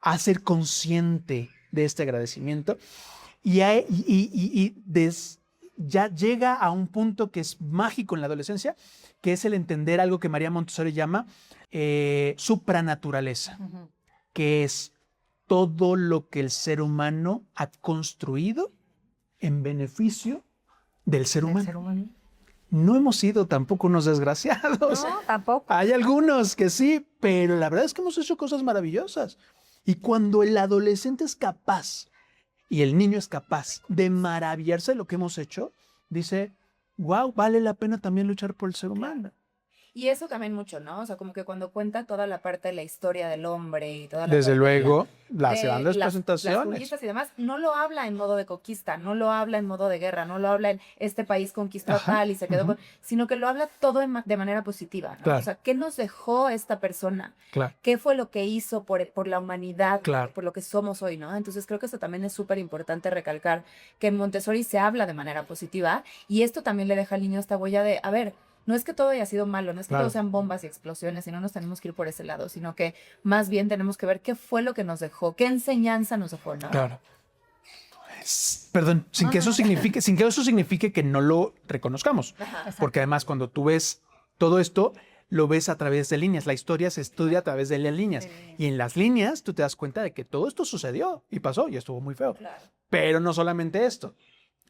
[SPEAKER 1] a ser consciente de este agradecimiento, ya llega a un punto que es mágico en la adolescencia, que es el entender algo que María Montessori llama supranaturaleza, que es todo lo que el ser humano ha construido en beneficio del ser humano. No hemos sido tampoco unos desgraciados.
[SPEAKER 2] No, tampoco.
[SPEAKER 1] Hay algunos que sí, pero la verdad es que hemos hecho cosas maravillosas. Y cuando el adolescente es capaz, y el niño es capaz de maravillarse de lo que hemos hecho, dice, wow, vale la pena también luchar por el ser humano.
[SPEAKER 4] Y eso también mucho, ¿no? O sea, como que cuando cuenta toda la parte de la historia del hombre y toda la
[SPEAKER 1] Desde
[SPEAKER 4] parte de
[SPEAKER 1] luego, las
[SPEAKER 4] de
[SPEAKER 1] grandes
[SPEAKER 4] las
[SPEAKER 1] presentaciones.
[SPEAKER 4] conquistas y demás, no lo habla en modo de conquista, no lo habla en modo de guerra, no lo habla en este país conquistó a
[SPEAKER 1] Ajá,
[SPEAKER 4] tal y se quedó
[SPEAKER 1] ujú.
[SPEAKER 4] con, sino que lo habla todo de manera positiva, ¿no?
[SPEAKER 1] Claro.
[SPEAKER 4] O sea, ¿qué nos dejó esta persona?
[SPEAKER 1] Claro,
[SPEAKER 4] ¿Qué fue lo que hizo por la humanidad,
[SPEAKER 1] Claro.
[SPEAKER 4] por lo que somos hoy, ¿no? Entonces creo que eso también es súper importante recalcar, que en Montessori se habla de manera positiva y esto también le deja al niño esta huella de, a ver, no es que todo haya sido malo, no es que
[SPEAKER 1] Claro.
[SPEAKER 4] todo sean bombas y explosiones y no nos tenemos que ir por ese lado, sino que más bien tenemos que ver qué fue lo que nos dejó, qué enseñanza nos dejó, ¿no?
[SPEAKER 1] claro. Perdón, sin que eso signifique que no lo reconozcamos.
[SPEAKER 4] Ajá.
[SPEAKER 1] Porque además cuando tú ves todo esto, lo ves a través de líneas. La historia se estudia a través de las líneas. Y en las líneas tú te das cuenta de que todo esto sucedió y pasó y estuvo muy feo.
[SPEAKER 4] Claro.
[SPEAKER 1] Pero no solamente esto.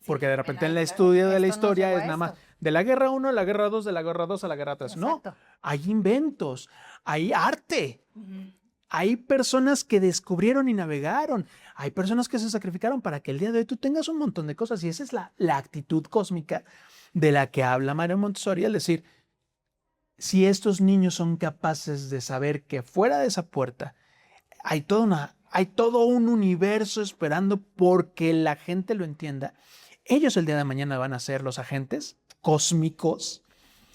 [SPEAKER 1] Porque de repente en el
[SPEAKER 4] claro,
[SPEAKER 1] estudio de la
[SPEAKER 2] esto nos
[SPEAKER 1] historia
[SPEAKER 2] llevó
[SPEAKER 1] es
[SPEAKER 2] a
[SPEAKER 1] nada más
[SPEAKER 2] esto.
[SPEAKER 1] de la guerra 1 a la guerra 2, de la guerra 2 a la guerra 3. No,
[SPEAKER 2] Exacto.
[SPEAKER 1] hay inventos, hay arte.
[SPEAKER 4] Ujú.
[SPEAKER 1] Hay personas que descubrieron y navegaron. Hay personas que se sacrificaron para que el día de hoy tú tengas un montón de cosas. Y esa es la actitud cósmica de la que habla María Montessori, al decir, si estos niños son capaces de saber que fuera de esa puerta hay todo un universo esperando porque la gente lo entienda, ellos el día de mañana van a ser los agentes cósmicos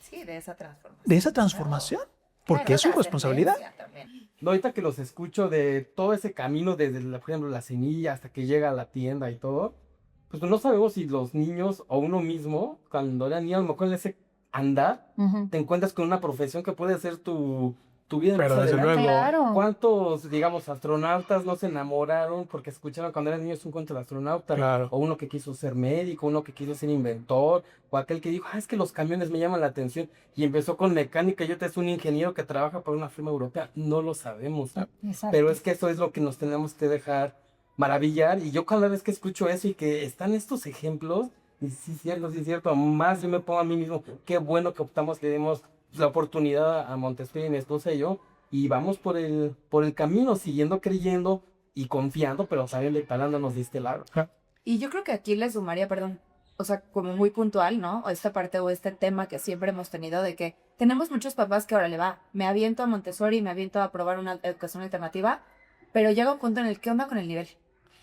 [SPEAKER 4] Sí, de esa transformación.
[SPEAKER 1] de esa transformación. Porque
[SPEAKER 4] Claro,
[SPEAKER 1] es su responsabilidad.
[SPEAKER 4] trascendencia también.
[SPEAKER 3] No, ahorita que los escucho de todo ese camino, desde, por ejemplo, la semilla hasta que llega a la tienda y todo, pues no sabemos si los niños o uno mismo, cuando era niño, a lo mejor en ese andar,
[SPEAKER 2] Ujú.
[SPEAKER 3] te encuentras con una profesión que puede ser tu vida
[SPEAKER 1] Pero
[SPEAKER 3] más
[SPEAKER 1] desde
[SPEAKER 3] adelante.
[SPEAKER 1] luego.
[SPEAKER 2] Claro.
[SPEAKER 3] ¿Cuántos, digamos, astronautas no se enamoraron porque escucharon cuando eran niños un cuento del astronauta?
[SPEAKER 1] Claro.
[SPEAKER 3] O uno que quiso ser médico, uno que quiso ser inventor, o aquel que dijo, es que los camiones me llaman la atención, y empezó con mecánica, y ahorita es un ingeniero que trabaja para una firma europea. No lo sabemos.
[SPEAKER 2] Exacto.
[SPEAKER 3] Pero es que eso es lo que nos tenemos que dejar maravillar. Y yo cada vez que escucho eso y que están estos ejemplos, y sí es cierto, más yo me pongo a mí mismo, qué bueno que optamos, le dimos la oportunidad a Montessori, mi esposa y yo, y vamos por el camino, siguiendo creyendo y confiando, pero también declarándonos de este lado.
[SPEAKER 4] Y yo creo que aquí le sumaría, perdón, o sea, como muy puntual, ¿no? O esta parte o este tema que siempre hemos tenido de que tenemos muchos papás que ahora le va, me aviento a Montessori, me aviento a probar una educación alternativa, pero llega un punto en el que onda con el nivel.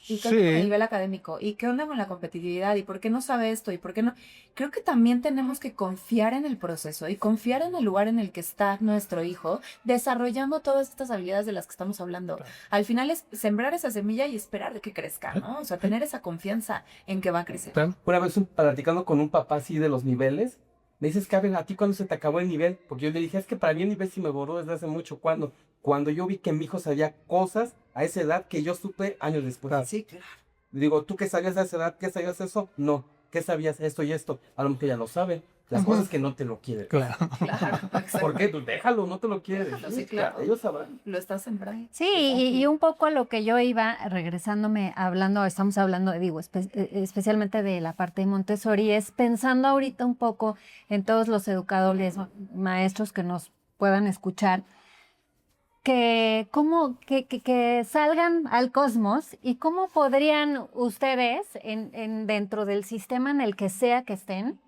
[SPEAKER 4] ¿Y qué onda con el nivel académico? ¿Y qué onda con la competitividad? ¿Y por qué no sabe esto? ¿Y por qué no? Creo que también tenemos que confiar en el proceso y confiar en el lugar en el que está nuestro hijo, desarrollando todas estas habilidades de las que estamos hablando.
[SPEAKER 1] Claro.
[SPEAKER 4] Al final es sembrar esa semilla y esperar de que crezca, ¿no? O sea, tener esa confianza en que va a crecer.
[SPEAKER 3] Una vez platicando con un papá así de los niveles, me dices, Karen, ¿a ti cuándo se te acabó el nivel? Porque yo le dije, es que para mí el nivel sí me borró desde hace mucho. ¿Cuándo? Cuando yo vi que mi hijo sabía cosas a esa edad que yo supe años después.
[SPEAKER 1] Claro.
[SPEAKER 4] Sí, claro.
[SPEAKER 3] Digo, ¿tú qué sabías de esa edad? ¿Qué sabías de eso? No. ¿Qué sabías esto y esto? A lo mejor ya lo sabe. Las
[SPEAKER 1] Ujú.
[SPEAKER 3] cosas que no te lo quieren.
[SPEAKER 1] Claro.
[SPEAKER 4] Claro, exacto.
[SPEAKER 3] ¿Por qué? Tú déjalo, no te lo quieres.
[SPEAKER 4] Déjalo, sí, claro.
[SPEAKER 3] Ellos sabrán.
[SPEAKER 4] Lo estás sembrando.
[SPEAKER 2] Sí, y un poco a lo que yo iba regresándome estamos hablando, digo, especialmente de la parte de Montessori, es pensando ahorita un poco en todos los educadores, maestros que nos puedan escuchar, que salgan al cosmos y cómo podrían ustedes, dentro del sistema en el que sea que estén,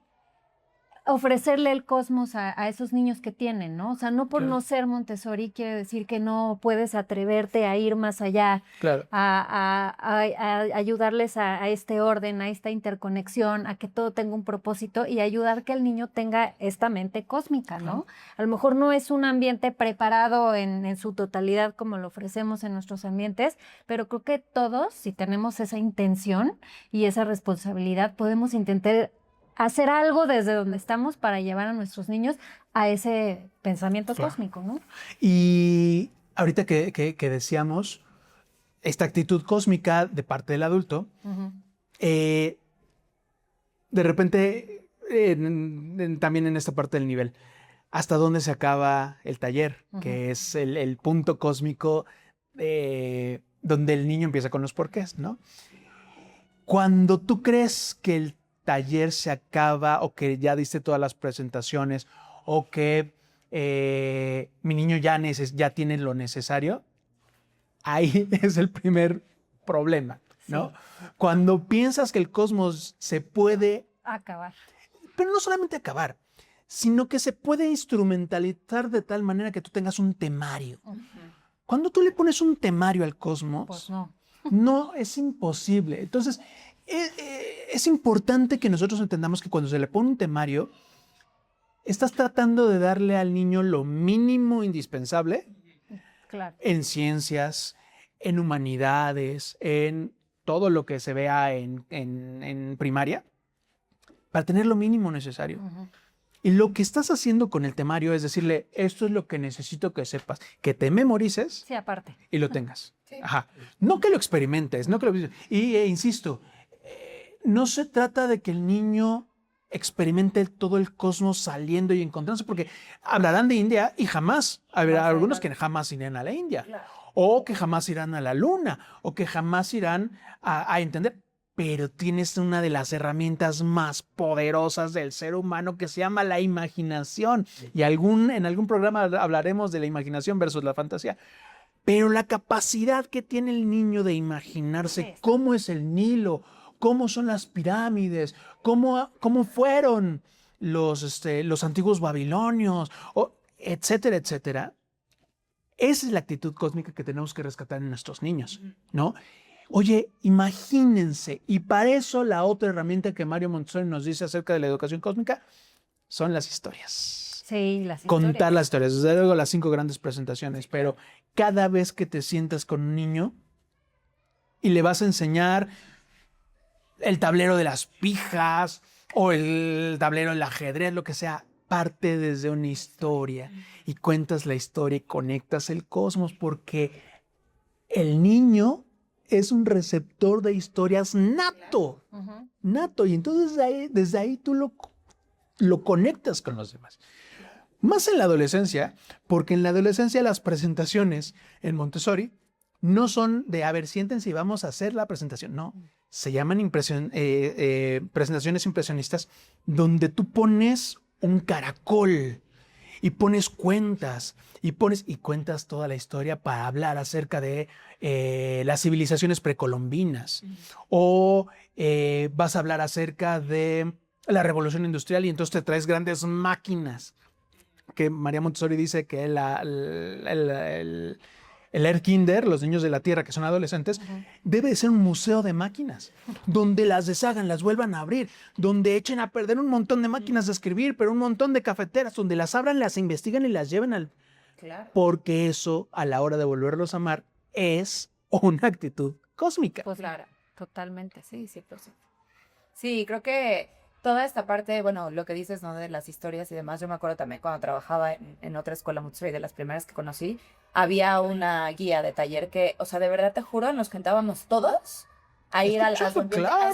[SPEAKER 2] ofrecerle el cosmos a esos niños que tienen, ¿no? O sea, no por
[SPEAKER 1] Claro.
[SPEAKER 2] no ser Montessori quiere decir que no puedes atreverte a ir más allá,
[SPEAKER 1] Claro.
[SPEAKER 2] a ayudarles a este orden, a esta interconexión, a que todo tenga un propósito y ayudar que el niño tenga esta mente cósmica, ¿no? A lo mejor no es un ambiente preparado en su totalidad como lo ofrecemos en nuestros ambientes, pero creo que todos, si tenemos esa intención y esa responsabilidad, podemos intentar hacer algo desde donde estamos para llevar a nuestros niños a ese pensamiento
[SPEAKER 1] Claro.
[SPEAKER 2] cósmico, ¿no?
[SPEAKER 1] Y ahorita que decíamos, esta actitud cósmica de parte del adulto,
[SPEAKER 2] Ujú.
[SPEAKER 1] de repente, también en esta parte del nivel, ¿hasta dónde se acaba el taller?
[SPEAKER 2] Ujú.
[SPEAKER 1] Que es el punto cósmico donde el niño empieza con los porqués, ¿no? Cuando tú crees que el taller se acaba o que ya diste todas las presentaciones o que mi niño ya tiene lo necesario, ahí es el primer problema, ¿no? Cuando piensas que el cosmos se puede
[SPEAKER 2] Acabar.
[SPEAKER 1] Pero no solamente acabar, sino que se puede instrumentalizar de tal manera que tú tengas un temario. Cuando tú le pones un temario al cosmos,
[SPEAKER 2] Pues no.
[SPEAKER 1] no, es imposible. Entonces, es importante que nosotros entendamos que cuando se le pone un temario, estás tratando de darle al niño lo mínimo indispensable
[SPEAKER 2] Claro.
[SPEAKER 1] en ciencias, en humanidades, en todo lo que se vea en primaria, para tener lo mínimo necesario. Y lo que estás haciendo con el temario es decirle, esto es lo que necesito que sepas, que te memorices
[SPEAKER 2] Sí, aparte.
[SPEAKER 1] y lo tengas.
[SPEAKER 4] Sí.
[SPEAKER 1] Ajá. No que lo experimentes, no que lo... Y insisto, no se trata de que el niño experimente todo el cosmos saliendo y encontrándose, porque hablarán de India y jamás, habrá algunos que jamás irán a la India,
[SPEAKER 4] Claro.
[SPEAKER 1] o que jamás irán a la Luna, o que jamás irán a entender. Pero tienes una de las herramientas más poderosas del ser humano que se llama la imaginación. Y en algún programa hablaremos de la imaginación versus la fantasía. Pero la capacidad que tiene el niño de imaginarse cómo es el Nilo, cómo son las pirámides, cómo fueron los antiguos babilonios, etcétera, etcétera. Esa es la actitud cósmica que tenemos que rescatar en nuestros niños, ¿no? Oye, imagínense, y para eso la otra herramienta que Mario Montessori nos dice acerca de la educación cósmica son las historias.
[SPEAKER 2] Sí, las
[SPEAKER 1] Contar
[SPEAKER 2] historias.
[SPEAKER 1] las historias, desde luego las 5 grandes presentaciones, pero cada vez que te sientas con un niño y le vas a enseñar el tablero de las pijas o el tablero del ajedrez, lo que sea, parte desde una historia y cuentas la historia y conectas el cosmos, porque el niño es un receptor de historias nato, nato, y entonces desde ahí tú lo conectas con los demás. Más en la adolescencia, porque en la adolescencia las presentaciones en Montessori no son de, a ver, siéntense y vamos a hacer la presentación. No, se llaman presentaciones impresionistas, donde tú pones un caracol y pones cuentas y cuentas toda la historia para hablar acerca de las civilizaciones precolombinas, o vas a hablar acerca de la revolución industrial y entonces te traes grandes máquinas, que María Montessori dice que el Air Kinder, los niños de la Tierra que son adolescentes, debe de ser un museo de máquinas, donde las deshagan, las vuelvan a abrir, donde echen a perder un montón de máquinas de escribir, pero un montón de cafeteras, donde las abran, las investiguen y las lleven al...
[SPEAKER 4] Claro.
[SPEAKER 1] Porque eso, a la hora de volverlos a amar, es una actitud cósmica.
[SPEAKER 2] Pues
[SPEAKER 4] Claro.
[SPEAKER 2] totalmente.
[SPEAKER 4] Sí, 100%. Sí, creo que toda esta parte, bueno, lo que dices, ¿no? De las historias y demás, yo me acuerdo también cuando trabajaba en otra escuela Montessori, de las primeras que conocí, había una guía de taller que, o sea, de verdad te juro, nos sentábamos todos a ir a
[SPEAKER 1] Claro.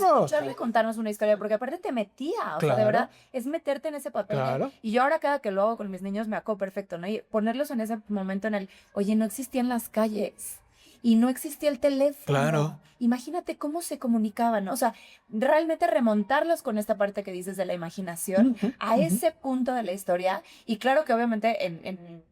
[SPEAKER 4] escucharle contarnos una historia, porque aparte te metía, o sea, de
[SPEAKER 1] Claro.
[SPEAKER 4] verdad, es meterte en ese papel.
[SPEAKER 1] Claro.
[SPEAKER 4] Y yo ahora cada que lo hago con mis niños me acuerdo perfecto, ¿no? Y ponerlos en ese momento en el, oye, no existían las calles y no existía el teléfono.
[SPEAKER 1] Claro.
[SPEAKER 4] Imagínate cómo se comunicaban, ¿no? O sea, realmente remontarlos con esta parte que dices de la imaginación a ese punto de la historia. Y claro que obviamente en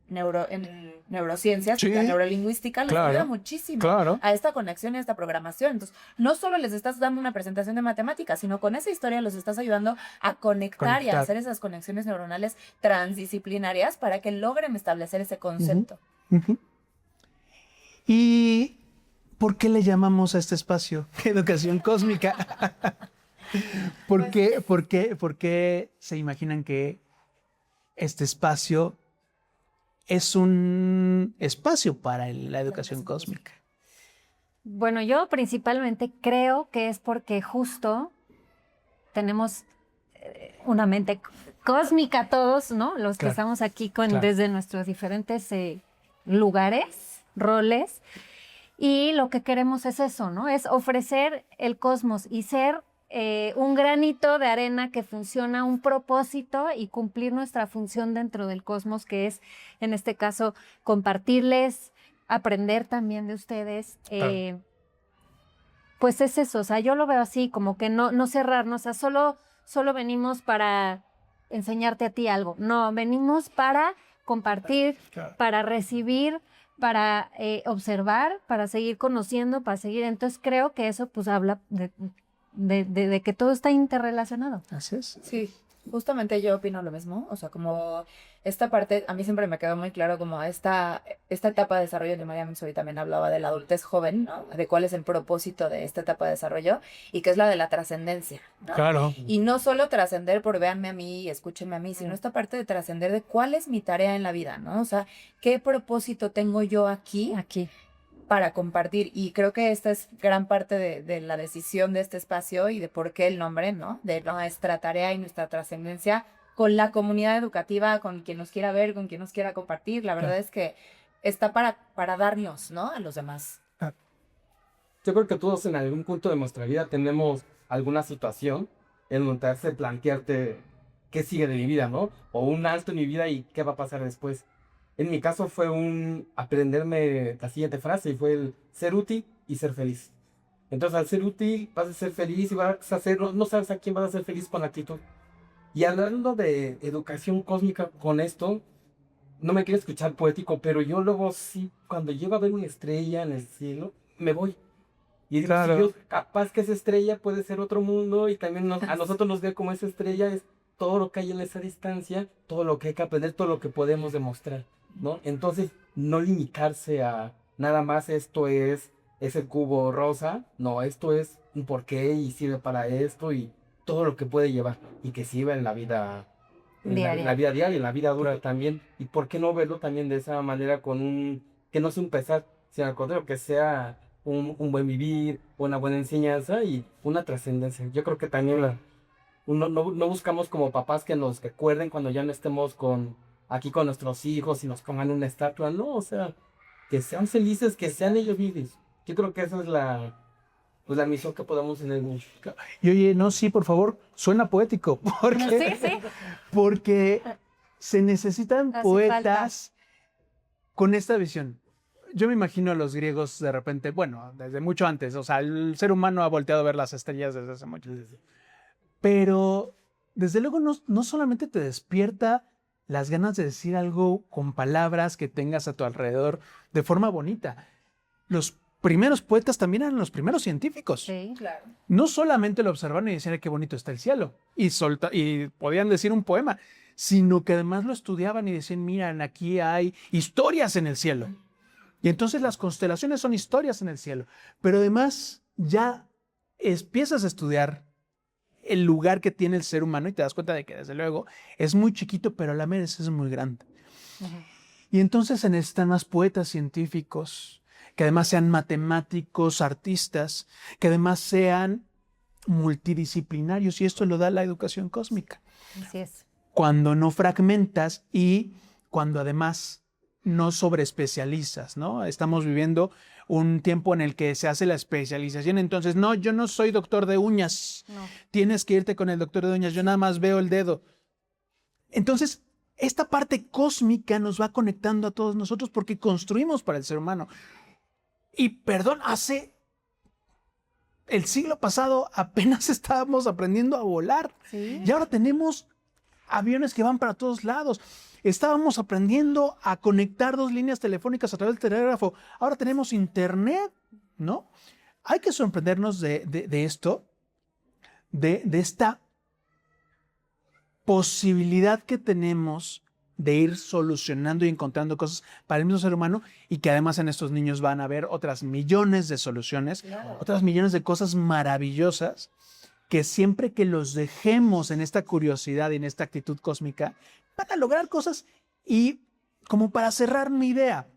[SPEAKER 4] neurociencias,
[SPEAKER 1] Sí.
[SPEAKER 4] la neurolingüística, les
[SPEAKER 1] Claro.
[SPEAKER 4] ayuda muchísimo
[SPEAKER 1] Claro.
[SPEAKER 4] a esta conexión y a esta programación. Entonces, no solo les estás dando una presentación de matemáticas, sino con esa historia los estás ayudando a conectar y a
[SPEAKER 1] Conectar.
[SPEAKER 4] hacer esas conexiones neuronales transdisciplinarias para que logren establecer ese concepto.
[SPEAKER 1] Ujú. ¿Y por qué le llamamos a este espacio educación cósmica? ¿Por qué se imaginan que este espacio es un espacio para la educación cósmica?
[SPEAKER 2] Bueno, yo principalmente creo que es porque justo tenemos una mente cósmica todos, ¿no? Los que
[SPEAKER 1] Claro.
[SPEAKER 2] estamos aquí
[SPEAKER 1] Claro.
[SPEAKER 2] desde nuestros diferentes lugares, roles, y lo que queremos es eso, ¿no? Es ofrecer el cosmos y ser un granito de arena que funciona un propósito y cumplir nuestra función dentro del cosmos, que es, en este caso, compartirles, aprender también de ustedes.
[SPEAKER 1] Claro.
[SPEAKER 2] Pues es eso, o sea, yo lo veo así, como que no cerrarnos, o sea, solo venimos para enseñarte a ti algo. No, venimos para compartir,
[SPEAKER 1] Claro.
[SPEAKER 2] para recibir, para observar, para seguir conociendo, para seguir. Entonces creo que eso pues habla de que todo está interrelacionado.
[SPEAKER 1] Así es.
[SPEAKER 4] Sí. Justamente yo opino lo mismo, o sea, como esta parte, a mí siempre me quedó muy claro como esta etapa de desarrollo de María Montessori también hablaba de la adultez joven, ¿no? De cuál es el propósito de esta etapa de desarrollo y que es la de la trascendencia, ¿no?
[SPEAKER 1] Claro.
[SPEAKER 4] Y no solo trascender por véanme a mí y escúchenme a mí, sino esta parte de trascender de cuál es mi tarea en la vida, ¿no? O sea, ¿qué propósito tengo yo aquí
[SPEAKER 2] Aquí.
[SPEAKER 4] para compartir? Y creo que esta es gran parte de la decisión de este espacio y de por qué el nombre, ¿no? De nuestra tarea y nuestra trascendencia con la comunidad educativa, con quien nos quiera ver, con quien nos quiera compartir. La verdad
[SPEAKER 1] Claro.
[SPEAKER 4] es que está para darnos, ¿no? A los demás.
[SPEAKER 3] Yo creo que todos en algún punto de nuestra vida tenemos alguna situación en donde te hace plantearte qué sigue de mi vida, ¿no? O un alto en mi vida y qué va a pasar después. En mi caso fue un aprenderme la siguiente frase y fue el ser útil y ser feliz. Entonces al ser útil vas a ser feliz y vas a hacer, no sabes a quién vas a ser feliz con la actitud. Y hablando de educación cósmica con esto, no me quiero escuchar poético, pero yo luego sí, cuando llego a ver una estrella en el cielo, me voy. Y digo,
[SPEAKER 1] Claro.
[SPEAKER 3] si Dios, capaz que esa estrella puede ser otro mundo y también a nosotros nos ve como esa estrella, es todo lo que hay en esa distancia, todo lo que hay que aprender, todo lo que podemos demostrar, ¿no? Entonces, no limitarse a nada más esto es ese cubo rosa, no, esto es un porqué y sirve para esto y todo lo que puede llevar y que sirva en la vida. En la vida diaria, en la vida dura también. ¿Y por qué no verlo también de esa manera con que no sea un pesar, sino al contrario, que sea un buen vivir, una buena enseñanza y una trascendencia? Yo creo que también no buscamos como papás que nos recuerden cuando ya no estemos aquí con nuestros hijos y nos pongan una estatua, no, o sea, que sean felices, que sean ellos mismos. Yo creo que esa es la misión que podemos tener mucho.
[SPEAKER 1] Y oye, no, sí, por favor, suena poético, porque,
[SPEAKER 2] Sí, sí.
[SPEAKER 1] porque se necesitan
[SPEAKER 2] Hace
[SPEAKER 1] poetas con esta visión. Yo me imagino a los griegos de repente, bueno, desde mucho antes, o sea, el ser humano ha volteado a ver las estrellas desde hace mucho. Pero desde luego no solamente te despierta las ganas de decir algo con palabras que tengas a tu alrededor de forma bonita. Los primeros poetas también eran los primeros científicos.
[SPEAKER 2] Sí.
[SPEAKER 4] Claro.
[SPEAKER 1] No solamente lo observaban y decían qué bonito está el cielo y podían decir un poema, sino que además lo estudiaban y decían, miren, aquí hay historias en el cielo. Y entonces las constelaciones son historias en el cielo. Pero además ya empiezas a estudiar el lugar que tiene el ser humano y te das cuenta de que desde luego es muy chiquito, pero a la vez es muy grande. Y entonces se necesitan más poetas científicos, que además sean matemáticos, artistas, que además sean multidisciplinarios, y esto lo da la educación cósmica.
[SPEAKER 2] Así es.
[SPEAKER 1] Cuando no fragmentas y cuando además no sobreespecializas, ¿no? Estamos viviendo un tiempo en el que se hace la especialización, entonces, no, yo no soy doctor de uñas,
[SPEAKER 2] No.
[SPEAKER 1] tienes que irte con el doctor de uñas, yo nada más veo el dedo. Entonces, esta parte cósmica nos va conectando a todos nosotros porque construimos para el ser humano. Y perdón, hace el siglo pasado apenas estábamos aprendiendo a volar.
[SPEAKER 2] Sí.
[SPEAKER 1] Y ahora tenemos aviones que van para todos lados. Estábamos aprendiendo a conectar dos líneas telefónicas a través del telégrafo. Ahora tenemos internet, ¿no? Hay que sorprendernos de esto, de esta posibilidad que tenemos de ir solucionando y encontrando cosas para el mismo ser humano y que además en estos niños van a ver otras millones de soluciones,
[SPEAKER 4] Claro.
[SPEAKER 1] otras millones de cosas maravillosas que siempre que los dejemos en esta curiosidad y en esta actitud cósmica, van a lograr cosas. Y como para cerrar mi idea,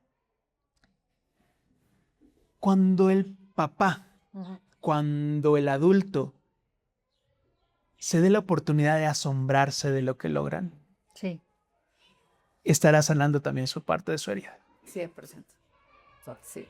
[SPEAKER 1] cuando el papá, cuando el adulto se dé la oportunidad de asombrarse de lo que logran,
[SPEAKER 2] Sí.
[SPEAKER 1] estará sanando también su parte de su herida.
[SPEAKER 4] 100%. Sí.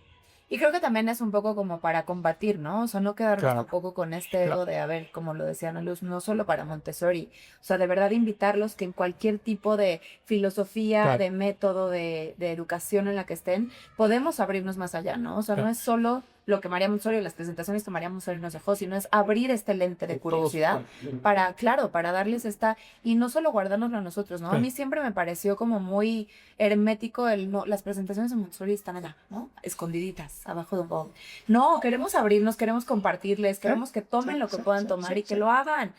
[SPEAKER 4] Y creo que también es un poco como para combatir, ¿no? O sea, no quedarnos
[SPEAKER 1] Claro.
[SPEAKER 4] tampoco con este ego
[SPEAKER 1] Claro.
[SPEAKER 4] de, a ver, como lo decía Ana Luz, no solo para Montessori. O sea, de verdad invitarlos que en cualquier tipo de filosofía,
[SPEAKER 1] Claro.
[SPEAKER 4] de método, de educación en la que estén, podemos abrirnos más allá, ¿no? O sea,
[SPEAKER 1] Claro.
[SPEAKER 4] no es solo lo que María Montessori, las presentaciones que María Montessori nos dejó, sino es abrir este lente de curiosidad para, claro, para darles esta, y no solo guardárnoslo a nosotros, ¿no? A mí siempre me pareció como muy hermético no, las presentaciones de Montessori están allá, ¿no? Escondiditas, abajo de un bowl. No, queremos abrirnos, queremos compartirles, queremos que tomen lo que puedan tomar y que lo hagan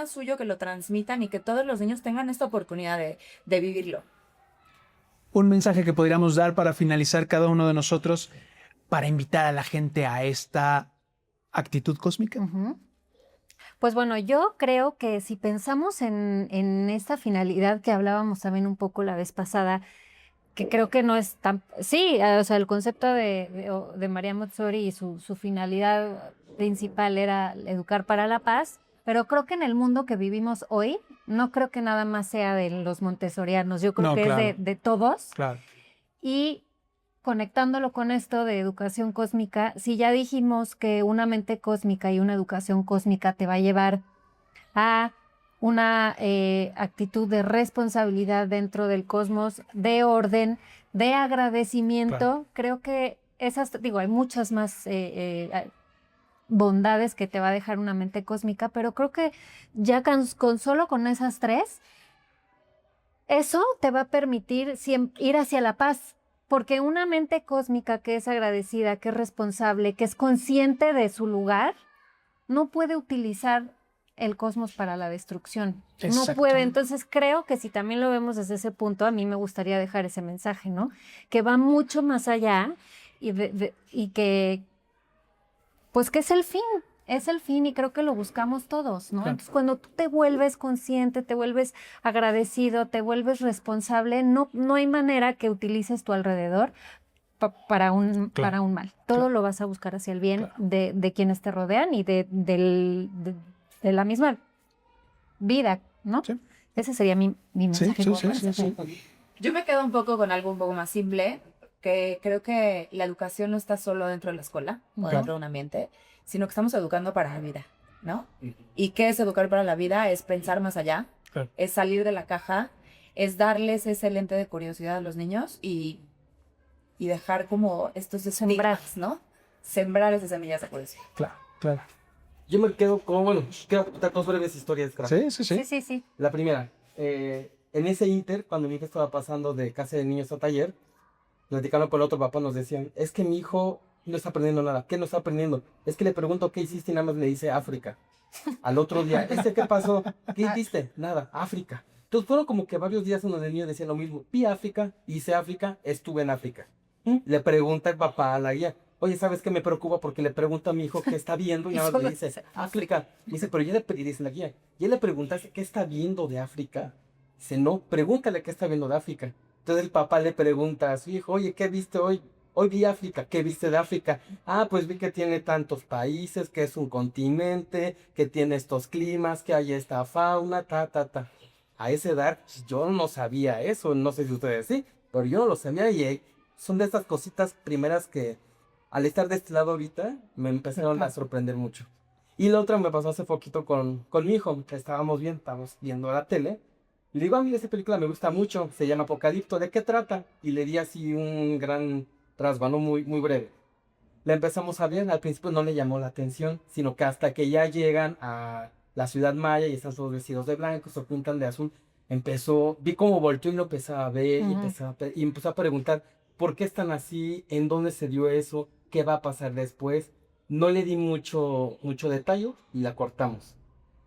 [SPEAKER 4] suyo, que lo transmitan y que todos los niños tengan esta oportunidad de vivirlo.
[SPEAKER 1] Un mensaje que podríamos dar para finalizar cada uno de nosotros para invitar a la gente a esta actitud cósmica.
[SPEAKER 2] Pues bueno, yo creo que si pensamos en esta finalidad que hablábamos también un poco la vez pasada, que creo que no es tan... Sí, o sea, el concepto de María Montessori y su finalidad principal era educar para la paz, pero creo que en el mundo que vivimos hoy, no creo que nada más sea de los montessorianos, yo creo que
[SPEAKER 1] claro.
[SPEAKER 2] es de todos.
[SPEAKER 1] Claro.
[SPEAKER 2] Y conectándolo con esto de educación cósmica, si ya dijimos que una mente cósmica y una educación cósmica te va a llevar a una actitud de responsabilidad dentro del cosmos, de orden, de agradecimiento,
[SPEAKER 1] Claro.
[SPEAKER 2] creo que esas, hay muchas más bondades que te va a dejar una mente cósmica, pero creo que ya solo con esas tres, eso te va a permitir ir hacia la paz. Porque una mente cósmica que es agradecida, que es responsable, que es consciente de su lugar, no puede utilizar el cosmos para la destrucción. No puede. Entonces creo que si también lo vemos desde ese punto, a mí me gustaría dejar ese mensaje, ¿no? Que va mucho más allá y que, pues que es el fin y creo que lo buscamos todos, ¿no?
[SPEAKER 1] Claro.
[SPEAKER 2] Entonces, cuando tú te vuelves consciente, te vuelves agradecido, te vuelves responsable, no hay manera que utilices tu alrededor para un mal. Todo lo vas a buscar hacia el bien de quienes te rodean y de la misma vida, ¿no?
[SPEAKER 1] Sí.
[SPEAKER 2] Ese sería mi mensaje.
[SPEAKER 1] Sí.
[SPEAKER 4] Yo me quedo un poco con algo un poco más simple, que creo que la educación no está solo dentro de la escuela o dentro de un ambiente, sino que estamos educando para la vida, ¿no? ¿Y qué es educar para la vida? Es pensar más allá, es salir de la caja, es darles ese lente de curiosidad a los niños y dejar como estos estigmas, ¿no? Sembrar esas semillas de curiosidad.
[SPEAKER 1] Claro.
[SPEAKER 3] Yo me quedo con, quiero contar dos breves historias.
[SPEAKER 2] Sí.
[SPEAKER 3] La primera, en ese inter, cuando mi hija estaba pasando de casa de niños a taller, platicando con el otro papá nos decían, es que mi hijo no está aprendiendo nada. ¿Qué no está aprendiendo? Es que le pregunto qué hiciste y nada más me dice África. Al otro día, ¿qué pasó? ¿Qué hiciste? Nada, África. Entonces fueron como que varios días en donde el niño decía lo mismo. Vi África, hice África, estuve en África. Le pregunta el papá a la guía, oye, ¿sabes qué me preocupa? Porque le pregunto a mi hijo qué está viendo y nada más le dice África. Dice, pero ya dice la guía, ¿ya le preguntaste qué está viendo de África? Dice, no, pregúntale qué está viendo de África. Entonces el papá le pregunta a su hijo, oye, ¿qué viste hoy? Hoy vi África. ¿Qué viste de África? Ah, pues vi que tiene tantos países, que es un continente, que tiene estos climas, que hay esta fauna, A esa edad yo no sabía eso, no sé si ustedes sí, pero yo no lo sabía y son de estas cositas primeras que al estar de este lado ahorita me empezaron a sorprender mucho. Y la otra me pasó hace poquito con mi hijo, que estábamos viendo la tele. Y le digo, mira, esa película me gusta mucho, se llama Apocalipto, ¿de qué trata? Y le di así un gran trasvano muy breve. La empezamos a ver, al principio no le llamó la atención, sino que hasta que ya llegan a la ciudad maya y están todos vestidos de blanco, se pintan de azul, vi cómo volteó y lo empezaba a ver y empezó a preguntar, ¿por qué están así? ¿En dónde se dio eso? ¿Qué va a pasar después? No le di mucho detalle y la cortamos.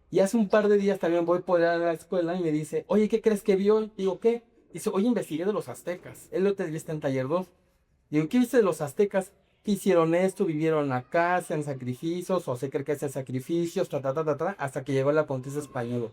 [SPEAKER 3] Y hace un par de días también voy por a la escuela y me dice, oye, ¿qué crees que vio? Digo, ¿qué? Dice, oye, investigué de los aztecas. Él lo te viste en taller 2. Digo, ¿qué viste de los aztecas? Que hicieron esto, vivieron acá, hacían sacrificios, o se cree que hacían sacrificios, hasta que llegó la Pontificia Española.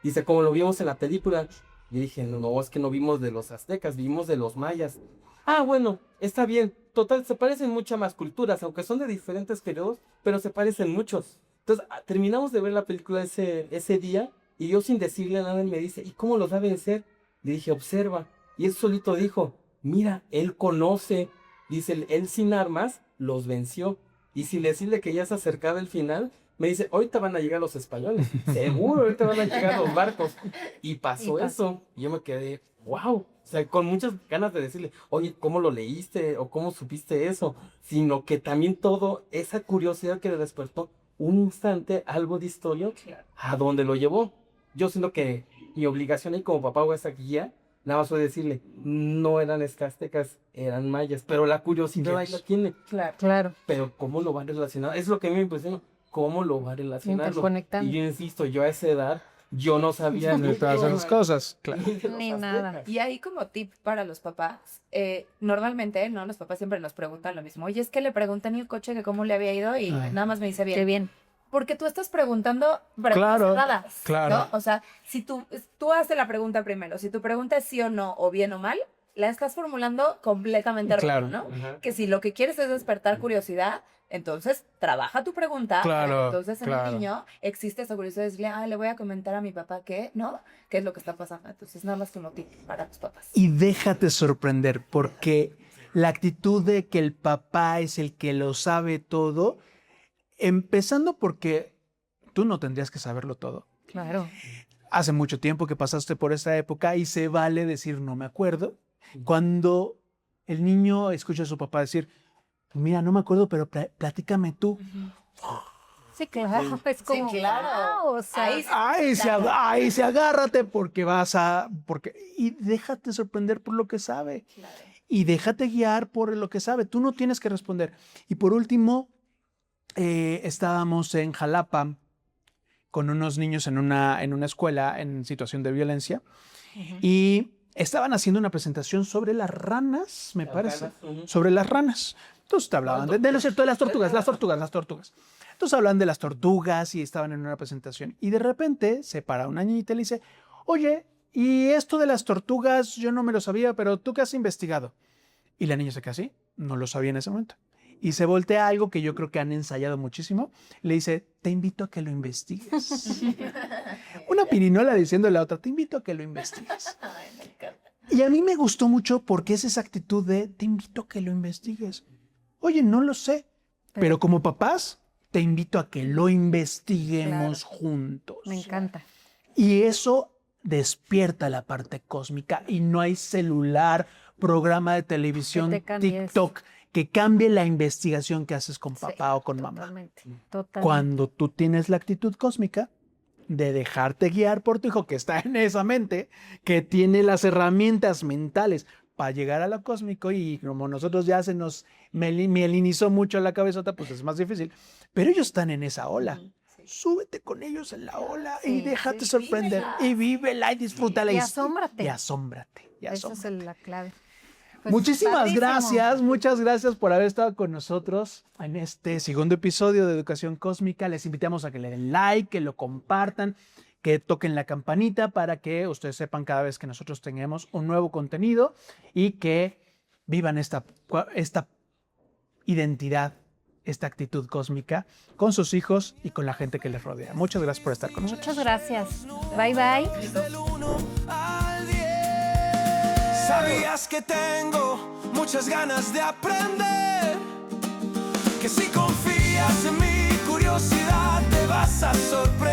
[SPEAKER 3] Dice, como lo vimos en la película. Y dije, no, es que no vimos de los aztecas, vimos de los mayas. Ah, bueno, está bien. Total, se parecen muchas más culturas, aunque son de diferentes periodos, pero se parecen muchos. Entonces, terminamos de ver la película ese día, y yo sin decirle nada, él me dice, ¿y cómo los va a vencer? Le dije, observa. Y él solito dijo, mira, él conoce. Dice, él sin armas los venció. Y sin decirle que ya se acercaba el final, me dice, ahorita van a llegar los españoles. Seguro, ahorita van a llegar los barcos. Y pasó eso. Y yo me quedé, wow, o sea, con muchas ganas de decirle, oye, ¿cómo lo leíste? O ¿cómo supiste eso? Sino que también todo, esa curiosidad que le despertó un instante, algo de historia, a dónde lo llevó. Yo siento que mi obligación ahí como papá o esa guía, nada más fue decirle, no eran aztecas, eran mayas, pero la curiosidad ahí la tiene.
[SPEAKER 4] Claro.
[SPEAKER 2] Claro.
[SPEAKER 3] Pero ¿cómo lo van relacionando? Es lo que a mí me impresiona, ¿cómo lo va relacionando?
[SPEAKER 2] Interconectando.
[SPEAKER 3] Y yo insisto, yo a esa edad, yo no sabía
[SPEAKER 1] De todas esas
[SPEAKER 3] cómo-
[SPEAKER 1] cosas, claro.
[SPEAKER 3] de los
[SPEAKER 2] Ni nada.
[SPEAKER 3] aztecas.
[SPEAKER 4] Y ahí como tip para los papás, normalmente, ¿no? Los papás siempre nos preguntan lo mismo. Oye, es que le pregunté en el coche que cómo le había ido y
[SPEAKER 1] Ay.
[SPEAKER 4] nada más me dice bien.
[SPEAKER 2] Qué bien.
[SPEAKER 4] Porque tú estás preguntando preguntas
[SPEAKER 1] Claro,
[SPEAKER 4] cerradas,
[SPEAKER 1] claro.
[SPEAKER 4] ¿no? O sea, si tú haces la pregunta primero, si tu pregunta es sí o no, o bien o mal, la estás formulando completamente
[SPEAKER 1] Claro.
[SPEAKER 4] errónea, ¿no?
[SPEAKER 3] Ajá.
[SPEAKER 4] Que si lo que quieres es despertar curiosidad, entonces trabaja tu pregunta.
[SPEAKER 1] Claro,
[SPEAKER 4] Entonces en
[SPEAKER 1] claro.
[SPEAKER 4] el niño existe esa curiosidad de decirle, le voy a comentar a mi papá que, ¿no? ¿Qué es lo que está pasando? Entonces nada más como tip para los papás.
[SPEAKER 1] Y déjate sorprender, porque la actitud de que el papá es el que lo sabe todo, empezando porque tú no tendrías que saberlo todo.
[SPEAKER 2] Claro.
[SPEAKER 1] Hace mucho tiempo que pasaste por esa época y se vale decir no me acuerdo. Cuando el niño escucha a su papá decir, mira, no me acuerdo, pero platícame tú.
[SPEAKER 2] Sí, claro. Es como,
[SPEAKER 4] claro.
[SPEAKER 2] wow, o sea,
[SPEAKER 4] Ahí sí.
[SPEAKER 1] Ay, se agárrate porque y déjate sorprender por lo que sabe.
[SPEAKER 4] Claro.
[SPEAKER 1] Y déjate guiar por lo que sabe. Tú no tienes que responder. Y por último, estábamos en Jalapa con unos niños en una escuela en situación de violencia y estaban haciendo una presentación sobre las ranas, me parece.
[SPEAKER 3] Ujú.
[SPEAKER 1] Sobre las ranas. Entonces te hablaban de lo cierto, de las tortugas. Entonces hablan de las tortugas y estaban en una presentación. Y de repente se para una niñita y le dice, oye, y esto de las tortugas yo no me lo sabía, pero ¿tú qué has investigado? Y la niña se queda así, no lo sabía en ese momento. Y se voltea a algo que yo creo que han ensayado muchísimo. Le dice, te invito a que lo investigues. Una pirinola diciendo a la otra, te invito a que lo investigues.
[SPEAKER 4] Ay, me encanta.
[SPEAKER 1] Y a mí me gustó mucho porque es esa actitud de, te invito a que lo investigues. Oye, no lo sé, pero como papás, te invito a que lo investiguemos juntos.
[SPEAKER 2] me encanta.
[SPEAKER 1] Y eso despierta la parte cósmica y no hay celular, programa de televisión,
[SPEAKER 2] Que te cambie
[SPEAKER 1] TikTok, que cambie la investigación que haces con papá
[SPEAKER 2] Sí,
[SPEAKER 1] o con mamá.
[SPEAKER 2] Totalmente. Totalmente.
[SPEAKER 1] Cuando tú tienes la actitud cósmica de dejarte guiar por tu hijo que está en esa mente, que tiene las herramientas mentales para llegar a lo cósmico y como nosotros ya se nos mielinizó mucho la cabezota, pues es más difícil. Pero ellos están en esa ola.
[SPEAKER 4] Sí.
[SPEAKER 1] Súbete con ellos en la ola y
[SPEAKER 2] Sí,
[SPEAKER 1] déjate
[SPEAKER 4] sí,
[SPEAKER 1] sorprender
[SPEAKER 4] vívela.
[SPEAKER 1] y vívela y disfrútala.
[SPEAKER 2] Y asómbrate.
[SPEAKER 1] Y asómbrate. Y
[SPEAKER 2] Esa
[SPEAKER 1] asómbrate.
[SPEAKER 2] es la clave. Pues,
[SPEAKER 1] Muchísimas
[SPEAKER 2] padrísimo.
[SPEAKER 1] gracias, muchas gracias por haber estado con nosotros en este segundo episodio de Educación Cósmica. Les invitamos a que le den like, que lo compartan, que toquen la campanita para que ustedes sepan cada vez que nosotros tengamos un nuevo contenido y que vivan esta identidad, esta actitud cósmica con sus hijos y con la gente que les rodea. Muchas gracias por estar con nosotros.
[SPEAKER 2] Muchas gracias. Bye, bye.
[SPEAKER 5] Del 1 al 10. Sabías que tengo muchas ganas de aprender, que si confías en mi curiosidad te vas a sorprender.